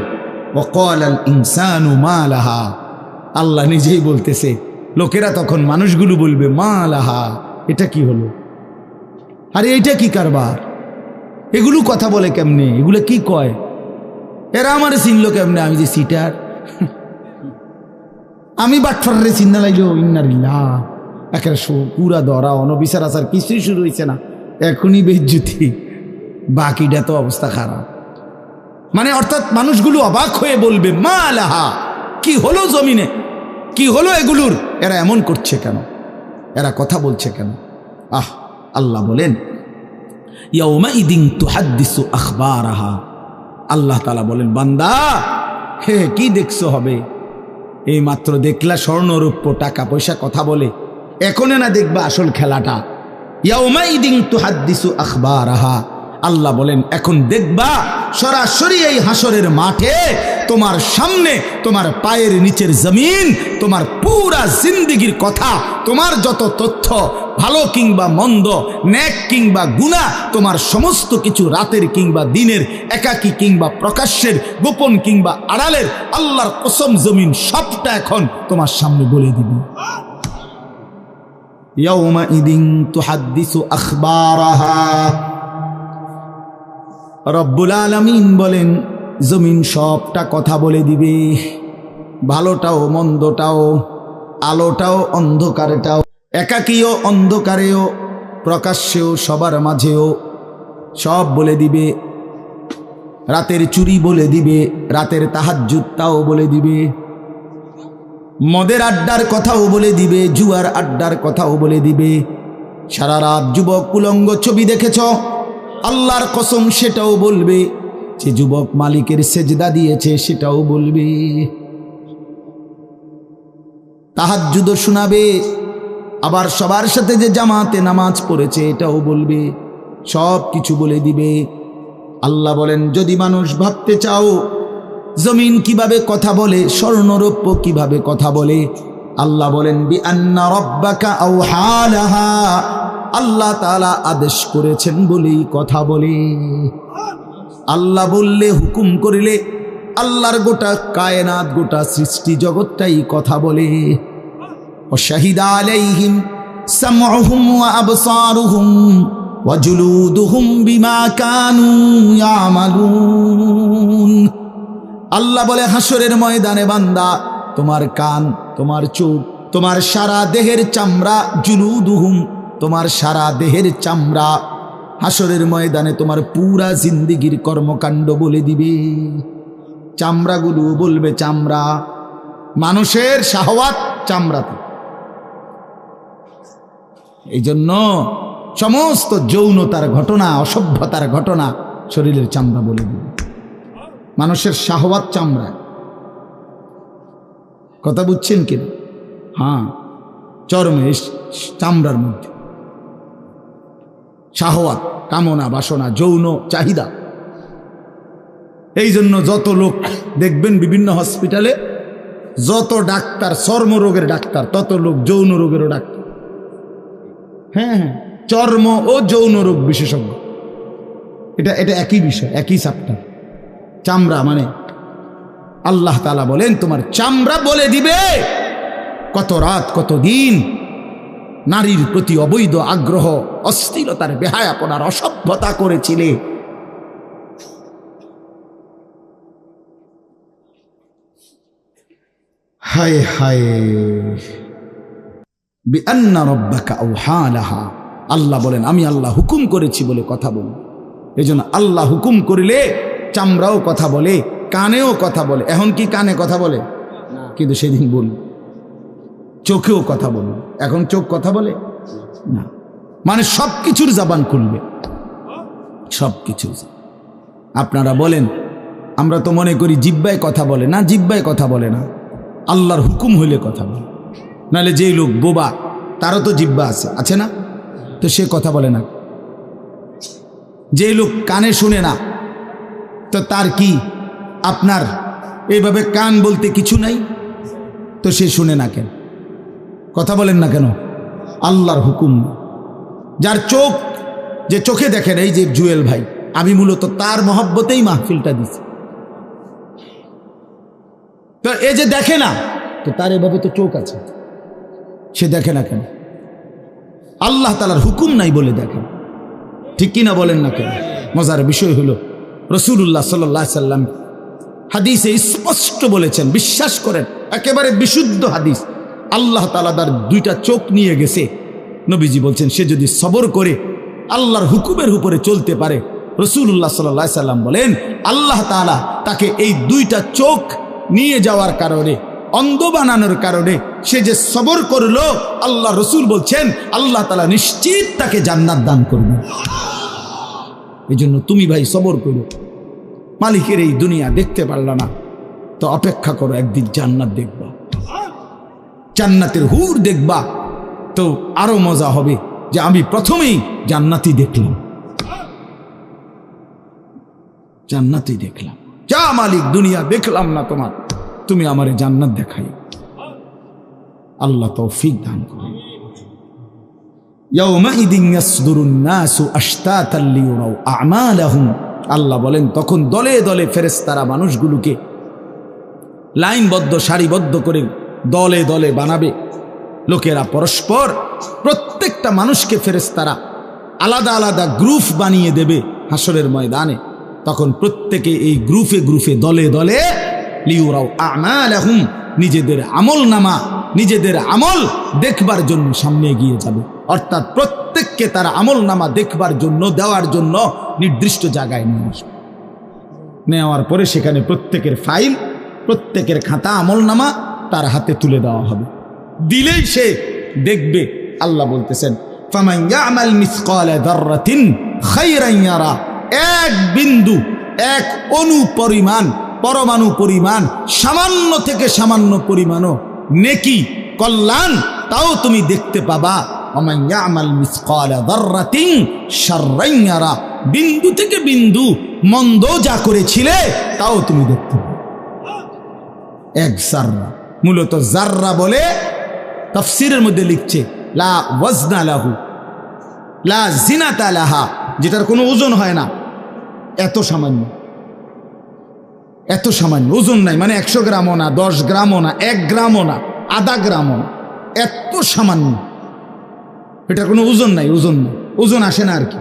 ওয়াকালাল ইনসানু মা লাহা, আল্লাহ নিজেই বলতেছে, লোকেরা তখন মানুষগুলো বলবে মা লাহা, এটা কি হলো, আরে এইটা কি কারবার, এগুলো কথা বলে কেমনে, এগুলো কি কয়, এরা আমার চিনলো কেমনে, আমি যে সিটার, আমি বাটফারে চিন্না লাগলো, ইন্নারিল্লাহ, একেবারে পুরা ধরা, অনবিচার আচার কিছুই শুরু হয়েছে না, এখনই বেজ্জুতি, বাকিটা তো অবস্থা খারাপ। মানে অর্থাৎ মানুষগুলো অবাক হয়ে বলবে মা লাহা, কি হলো জমিনে, কি হলো এগুলোর, এরা এমন করছে কেন, এরা কথা বলছে কেন? আল্লাহ বলেন ইয়াউমাইদিন তুহাদ্দিসু আখবারাহা, আল্লাহ তাআলা বলেন বান্দা হে কি দেখছো হবে, এই মাত্র দেখলা স্বর্ণরূপ্য টাকা পয়সা কথা বলে, এখনো না দেখবা আসল খেলাটা। ইয়াউমাইদিন তুহাদ্দিসু আখবারাহা, আল্লাহ বলেন এখন দেখবা সরাসরি এই হাসরের মাঠে তোমার সামনে, তোমার পায়ের নিচের জমিন, তোমার পুরা জিন্দেগির কথা, তোমার যত তথ্য, ভালো কিংবা মন্দ, নেক কিংবা গুনাহ, তোমার সমস্ত কিছু রাতের কিংবা দিনের, একাকী কিংবা প্রকাশ্যের, গোপন কিংবা আড়ালের, আল্লাহর কসম জমিন সবটা এখন তোমার সামনে বলে দিবে। ইয়াউমাইদিন তুহাদ্দিসু আখবারাহা, রব্বুল আলামিন বলেন জমিন সবটা কথা বলে দিবে, ভালোটাও মন্দটাও, আলোটাও অন্ধকারটাও, একাকীও অন্ধকারেও, প্রকাশ্যেও সবার মাঝেও সব বলে দিবে। রাতের চুরি বলে দিবে, রাতের তাহাজ্জুদটাও বলে দিবে, মদের আড্ডার কথাও বলে দিবে, জুয়ার আড্ডার কথাও বলে দিবে। সারা রাত যুবক উলঙ্গ ছবি দেখেছ, আল্লাহর কসম সেটাও বলবে, যে যুবক মালিকের সেজদা দিয়েছে সেটাও বলবে, তাহাজ্জুদও শোনাবে, আবার সবার সাথে যে জামাতে নামাজ পড়েছে এটাও বলবে, সব কিছু বলে দিবে। আল্লাহ বলেন যদি মানুষ ভাবতে চাও জমিন কিভাবে কথা বলে, স্বর্ণরৌপ্য কিভাবে কথা বলে, আল্লাহ বলেন বিআন্না রাব্বাকা আওহা লাহা, আল্লাহ তাআলা আদেশ করেছেন বলেই কথা বলে। আল্লাহ বললে, হুকুম করিলে আল্লাহর গোটা কায়নাত, গোটা সৃষ্টি জগৎটাই কথা বলে। ওয়াশাহিদা আলাইহিম সামউহুম ওয়া আবসারুহুম ওয়া জুলুদুহুম বিমা কানু ইয়ামালুন। আল্লাহ বলে হাসরের ময়দানে বান্দা, তোমার কান, তোমার চোখ, তোমার সারা দেহের চামড়া, জুলুদুহুম, তোমার সারা দেহের চামড়া, হাসরের ময়দানে তোমার পুরা জিন্দেগির কর্মকাণ্ড বলে দিবে। চামড়াগুলো বলবে, চামড়া, মানুষের শাহওয়াত চামড়াতে। এই জন্য সমস্ত যৌনতার ঘটনা, অসভ্যতার ঘটনা শরীরের চামড়া বলে দিবে। মানুষের শাহওয়াত চামড়া, কথা বুঝছেন কিনা? হ্যাঁ, চরমে চামড়ার মধ্যে শাহওয়াত, কামনা, বাসনা, যৌন চাহিদা। এই জন্য যত লোক দেখবেন বিভিন্ন হসপিটালে, যত ডাক্তার চর্মরোগের ডাক্তার, তত লোক যৌন রোগেরও ডাক্তার। হ্যাঁ হ্যাঁ, চর্ম ও যৌন রোগ বিশেষজ্ঞ, এটা একই বিষয়, একই চ্যাপ্টার। চামড়া মানে আল্লাহ তাআলা বলেন তোমার চামড়া বলে দিবে কত রাত কত দিন নারীর প্রতি অবৈধ আগ্রহ, অস্থিরতার, বেহায়াপনার, অসভ্যতা করেছিলে। হায় হায়, বিআন্না রাব্বাকা আওহা লাহা, আল্লাহ বলেন আমি আল্লাহ হুকুম করেছি বলে কথা বল। এই জন্য আল্লাহ হুকুম করিলে চামড়াও কথা বলে, কানেও কথা বলে। এখন কি কানে কথা বলে? কিন্তু সেদিন বলল চোখেও কথা বলল। এখন চোখ কথা বলে না, মানে সব কিছুর জবান খুলবে, সব কিছু। আপনারা বলেন, আমরা তো মনে করি জিহ্বায় কথা বলে না, জিহ্বায় কথা বলে না, আল্লাহর হুকুম হইলে কথা বলে। নাহলে যেই লোক বোবা তারও তো জিহ্বা আছে না, তো সে কথা বলে না। যেই লোক কানে শুনে না, তো তার কি আপনার এইভাবে কান বলতে কিছু নাই, তো সে শুনে না কেন, কথা বলেন না কেন? আল্লাহর হুকুম। যার চোখ, যে চোখে দেখেন, এই যে জুয়েল ভাই, আমি মূলত তার মহব্বতেই মাহফিলটা দিছি। তো এই যে দেখে না, তো তার এভাবে তো চোখ আছে, সে দেখে না কেন? আল্লাহ তাআলার হুকুম নাই বলে দেখে, ঠিক কিনা বলেন না কেন? মজার বিষয় হলো রাসূলুল্লাহ সাল্লাল্লাহু আলাইহি সাল্লাম হাদিসে স্পষ্ট বলেছেন, বিশ্বাস করেন, একেবারে বিশুদ্ধ হাদিস, আল্লাহ তাআলা তার দুইটা চোখ নিয়ে গেছে। নবীজি বলছেন, সে যদি সবর করে আল্লাহর হুকুমের উপরে চলতে পারে, রাসূলুল্লাহ সাল্লাল্লাহু আলাইহি সাল্লাম বলেন, আল্লাহ তাআলা তাকে এই দুইটা চোখ নিয়ে যাওয়ার কারণে, অন্ধ বানানোর কারণে সে যে সবর করলো, আল্লাহ রসুল বলছেন আল্লাহ তাআলা নিশ্চিত তাকে জান্নাত দান করবে। এই জন্য তুমি ভাই সবর করো। মালিকের এই দুনিয়া দেখতে পারলা না, তো অপেক্ষা করো, একদিন জান্নাত দেখবা, জান্নাতের হুর দেখবা, তো আরো মজা হবে যে আমি প্রথমেই জান্নাতি দেখলাম, জান্নাতি দেখলাম। যা মালিক, দুনিয়া দেখলাম না তোমার, তুমি আমারে জান্নাত দেখাই। আল্লাহ তৌফিক দান করুন। ইয়াউমাইদিন ইয়াসদুরুন নাসু আশতাতান লিয়ুরাউ আমালাহুম, আল্লাহ বলেন তখন দলে দলে ফেরেশতারা মানুষগুলোকে লাইনবদ্ধ, সারিবদ্ধ করে দলে দলে বানাবে। লোকেরা পরস্পর, প্রত্যেকটা মানুষকে ফেরেশতারা আলাদা আলাদা গ্রুপ বানিয়ে দেবে হাসরের ময়দানে। তখন প্রত্যেকে এই গ্রুপে গ্রুপে, দলে দলে লিয়ুরাউ আমালাহুম, নিজেদের আমল নামা, নিজেদের আমল দেখবার জন্য সামনে এগিয়ে যাবে। অর্থাৎ প্রত্যেককে তার আমল নামা দেখবার জন্য, দেওয়ার জন্য নির্দিষ্ট জায়গায় নিয়ে আসবে। নেওয়ার পরে সেখানে প্রত্যেকের ফাইল, প্রত্যেকের খাতা, আমল নামা তার হাতে তুলে দেওয়া হবে। দিলেই সে দেখবে। আল্লাহ বলতেছেন, ফামান ইয়ামাল মিসকালা যাররাতিন খায়রান ইয়ারা, এক বিন্দু, এক অণু পরিমাণ, পরমাণু পরিমাণ, সামান্য থেকে সামান্য পরিমাণও নেকি, কল্যাণ, তাও তুমি দেখতে পাবা। ওমান ইয়ামাল মিসকালা যাররাতিন শাররান ইয়ারা, বিন্দু থেকে বিন্দু মন্দ যা করেছিলে তাও তুমি দেখতে পাবে। এক জাররা, মূলত জাররা বলে তাফসীরের মধ্যে লিখছে লা ওয়াজনা লাহু লা জিনাতা লাহা, যেটার কোনো ওজন হয় না, এত সামান্য, এত সামান্য, ওজন নাই, মানে 100 গ্রামও না, 10 গ্রামও না, 1 গ্রামও না, আধা গ্রামও না, এত সামান্য, এটার কোনো ওজন নাই, ওজন নাই, ওজন আসে না আর কি,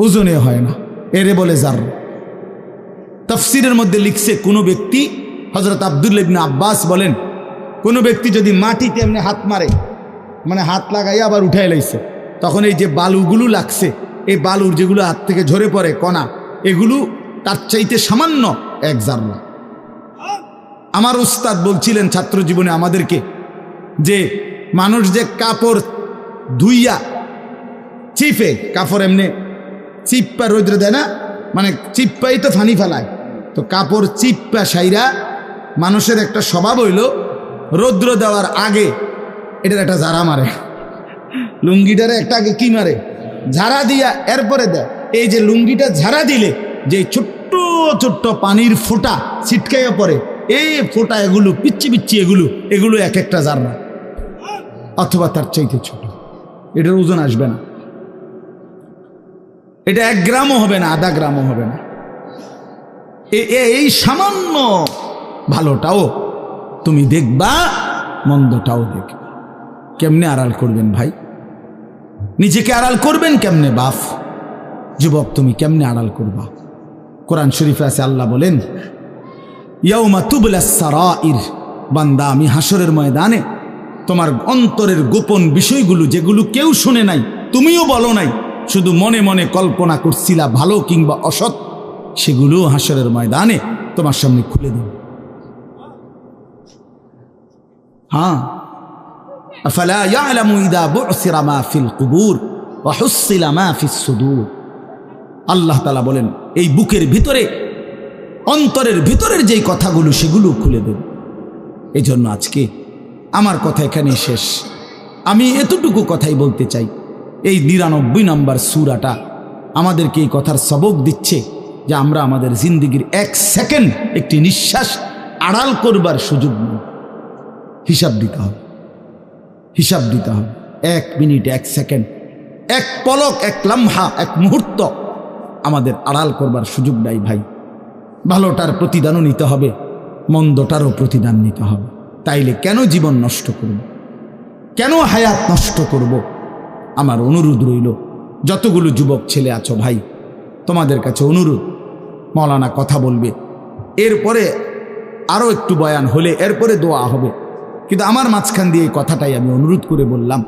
ওজনে হয় না, এরে বলে জাররা। তাফসীরের মধ্যে লিখছে, কোনো ব্যক্তি, হযরত আব্দুল্লাহ ইবনে আব্বাস বলেন, কোনো ব্যক্তি যদি মাটিতে এমনি হাত মারে, মানে হাত লাগাইয়া আবার উঠাই লাইছে, তখন এই যে বালুগুলো লাগছে, এই বালুর যেগুলো হাত থেকে ঝরে পড়ে কণা, এগুলো তার চাইতে সামান্য এক জাররা। আমার উস্তাদ বলছিলেন ছাত্র জীবনে আমাদেরকে, যে মানুষ যে কাপড় ধুইয়া চিপে, কাপড় এমনি চিপ্পা রৌদ্র দেয় না, মানে চিপ্পাই তো ফানি ফেলায়, তো কাপড় চিপ্পা সাইরা মানুষের একটা স্বভাব হইল রৌদ্র দেওয়ার আগে এটার একটা ঝাড়া মারে, লুঙ্গিটারে একটা আগে কি মারে, ঝাড়া দিয়া এরপরে দেয়। এই যে লুঙ্গিটা ঝাড়া দিলে যে ছোট্ট ছোট্ট পানির ফোঁটা ছিটকাইয়া পড়ে, এই ফোঁটা, এগুলো পিচ্ছি পিচ্ছি, এগুলো এক একটা জাররা, অথবা তার চাইতে ছোট। এটার ওজন আসবে না, এটা 1 গ্রামও হবে না, আধা গ্রামও হবে না। এই সামান্য ভালোটাও তুমি দেখবা, মন্দটাও দেখবা। কেমনে আড়াল করবেন ভাই? নিজেকে আড়াল করবেন কেমনে? বাপ যুবক, তুমি কেমনে আড়াল করবা? কোরআন শরীফে আছে, আল্লাহ বলেন, ইয়াউমা তুবলাস সারাইর, বান্দা আমি হাসরের ময়দানে তোমার অন্তরের গোপন বিষয়গুলো, যেগুলো কেউ শুনে নাই, তুমিও বলো নাই, শুধু মনে মনে কল্পনা করছিলা ভালো কিংবা অসৎ, সেগুলো হাসরের ময়দানে তোমার সামনে খুলে দেব। হ্যাঁ, আফালা ইয়ালামু ইযা বু'সিরা মা ফিল কুবুর ওয়া হুসিলা মা ফিস সুদূর। আল্লাহ তাআলা বলেন এই বুকের ভিতরে, অন্তরের ভিতরের যেই কথাগুলো সেগুলো খুলে দেব। এই জন্য আজকে আমার কথা এখানে শেষ। আমি এতটুকু কথাই বলতে চাই, এই 99 নম্বর সূরাটা আমাদেরকে এই কথার সবক দিচ্ছে যে আমরা আমাদের জিন্দেগির 1 সেকেন্ড একটি নিঃশ্বাস আড়াল করবার সুযোগ নেই। হিসাব দিতে হবে, হিসাব দিতে হবে। 1 মিনিট, 1 সেকেন্ড, 1 পলক, 1 লম্হা, 1 মুহূর্ত আমাদের আড়াল করবার সুযোগ নাই ভাই। ভালোটার প্রতিদানও নিতে হবে, মন্দটারও প্রতিদান নিতে হবে। তাইলে কেন জীবন নষ্ট করব, কেন হায়াত নষ্ট করব? আমার অনুরোধ রইল, যতগুলো যুবক ছেলে আছো ভাই, তোমাদের কাছে অনুরোধ, মৌলানা কথা বলবে, এরপরে আরও একটু বয়ান হলে এরপরে দোয়া হবে, কিন্তু আমার মাঝখান দিয়ে এই কথাটাই আমি অনুরোধ করে বললাম,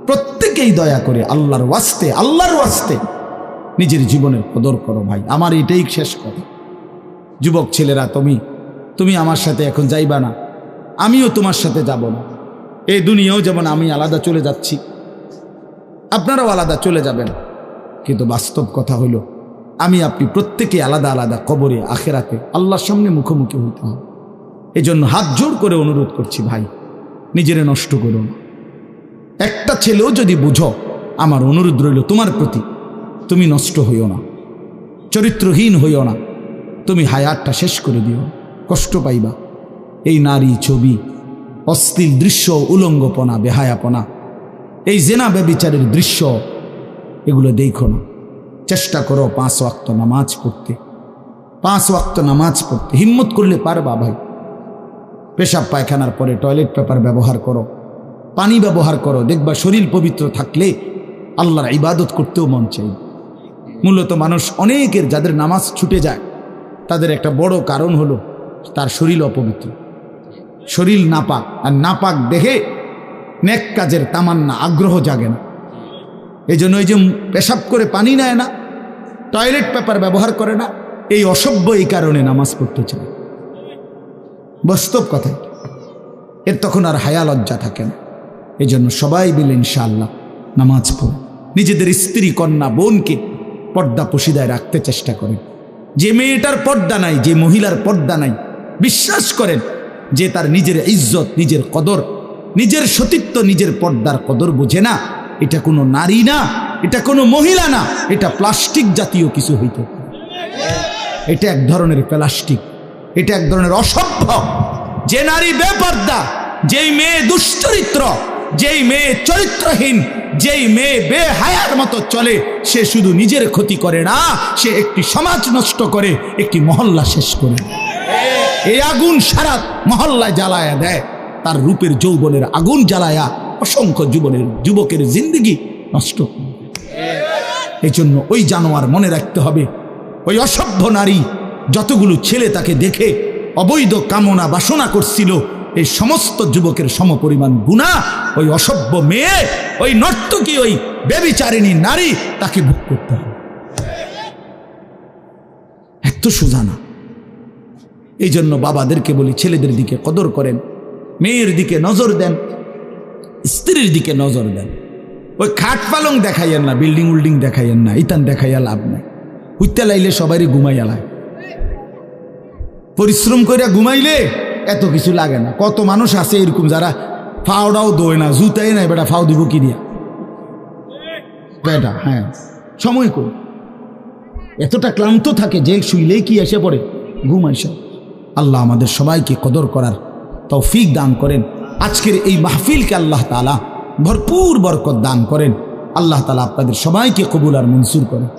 প্রত্যেকেই দয়া করে আল্লাহর ওয়াস্তে, আল্লাহর ওয়াস্তে নিজের জীবনের কদর করো ভাই। আমার এটাই শেষ কথা। যুবক ছেলেরা, তুমি আমার সাথে এখন যাইবা না, আমিও তোমার সাথে যাব না। এই দুনিয়াও যেমন আমি আলাদা চলে যাচ্ছি, আপনারাও আলাদা চলে যাবেন, কিন্তু বাস্তব কথা হইল আমি আপনি প্রত্যেকে আলাদা আলাদা কবরে, আখেরাতে আল্লাহর সামনে মুখোমুখি হইতে হবে। এই জন্য হাত জোর করে অনুরোধ করছি ভাই, নিজেরে নষ্ট করো না। একটা ছেলেও যদি বুঝো, আমার অনুরোধ রইল তোমার প্রতি, তুমি নষ্ট হইও না, চরিত্রহীন হইও না, তুমি হায়াতটা শেষ করে দিও, কষ্ট পাইবা। এই নারী ছবি, অশ্লীল দৃশ্য, উলঙ্গপনা, বেহায়াপনা, এই জেনা ব্যভিচারের দৃশ্য, এগুলো দেখো না। চেষ্টা করো 5 ওয়াক্ত নামাজ পড়তে, 5 ওয়াক্ত নামাজ পড়তে হিম্মত করলে পারবা ভাই। পেশাব পায়খানার পরে টয়লেট পেপার ব্যবহার করো, পানি ব্যবহার করো, দেখবা শরীর পবিত্র থাকলে আল্লাহর ইবাদত করতেও মন চাই। মূলত মানুষ অনেকের যাদের নামাজ ছুটে যায়, তাদের একটা বড় কারণ হলো তার শরীর অপবিত্র, শরীর নাপাক। আর নাপাক দেখে নেক কাজের তামান্না, আগ্রহ জাগে না। এই জন্য এই যে পেশাব করে পানি নেয় না, টয়লেট পেপার ব্যবহার করে না, এই অসভ্য এই কারণে নামাজ পড়তে চায়। বাস্তব কথা, এর তখন আর হায়া লজ্জা থাকে না। এই জন্য সবাই মিলে ইনশাআল্লাহ নামাজ পড়ে নিজেদের স্ত্রী, কন্যা, বোনকে পর্দা পশিদায় রাখতে চেষ্টা করেন। যে মেয়েটার পর্দা নাই, যে মহিলার পর্দা নাই, বিশ্বাস করেন যে তার নিজের ইজ্জত, নিজের কদর, নিজের সতীত্ব, নিজের পর্দার কদর বোঝে না। এটা কোনো নারী না, এটা কোনো মহিলা না, এটা প্লাস্টিক জাতীয় কিছু হইতে পারে। এটা এক ধরনের প্লাস্টিক, এটা এক ধরনের অসভ্য। যে নারী বেপর্দা, যেই মেয়ে দুশ্চরিত্র, যেই মেয়ে চরিত্রহীন, যেই মেয়ে বেহায়ার মতো চলে, সে শুধু নিজের ক্ষতি করে না, সে একটি সমাজ নষ্ট করে, একটি মহল্লা শেষ করে। এই আগুন সারা মহল্লায় জ্বালায়া দেয়, তার রূপের যৌবনের আগুন জ্বালায়া অসংখ্য যুবকের জিন্দেগি নষ্ট। এই জন্য ওই জানোয়ার মনে রাখতে হবে, ওই অসভ্য নারী যতগুলো ছেলে তাকে দেখে অবৈধ কামনা বাসনা করছিল, এই সমস্ত যুবকের সমপরিমাণ গুনাহ ওই অসভ্য মেয়ে, ওই নর্তকী, ওই ব্যভিচারিণী নারী তাকে ভোগ করতে হবে। এত সোজা না। এই জন্য বাবাদেরকে বলি, ছেলেদের দিকে কদর করেন, মেয়ের দিকে নজর দেন, স্ত্রীর দিকে নজর দেন। ওই খাট পালং দেখাইয়েন না, বিল্ডিং উল্ডিং দেখাইয়েন না, ইতান দেখাইয়া লাভ নাই। উঠতে লাইলে সবারই ঘুমাইয়া লাগে, পরিশ্রম করে ঘুমাইলে এত কিছু লাগে না। কত মানুষ আছে এরকম যারা ফাওটাও দোয় না, জুতাই নাই, বেটা ফাও দিব কি দিয়া বেটা। হ্যাঁ, সময় কর, এতটা ক্লান্ত থাকে যে শুইলেই কি এসে পড়ে ঘুম আইসা। আল্লাহ আমাদের সবাইকে কদর করার তৌফিক দান করেন। আজকের এই মাহফিলকে আল্লাহ তাআলা ভরপুর বরকত দান করেন। আল্লাহ তাআলা আপনাদের সবাইকে কবুল আর মনসুর করেন।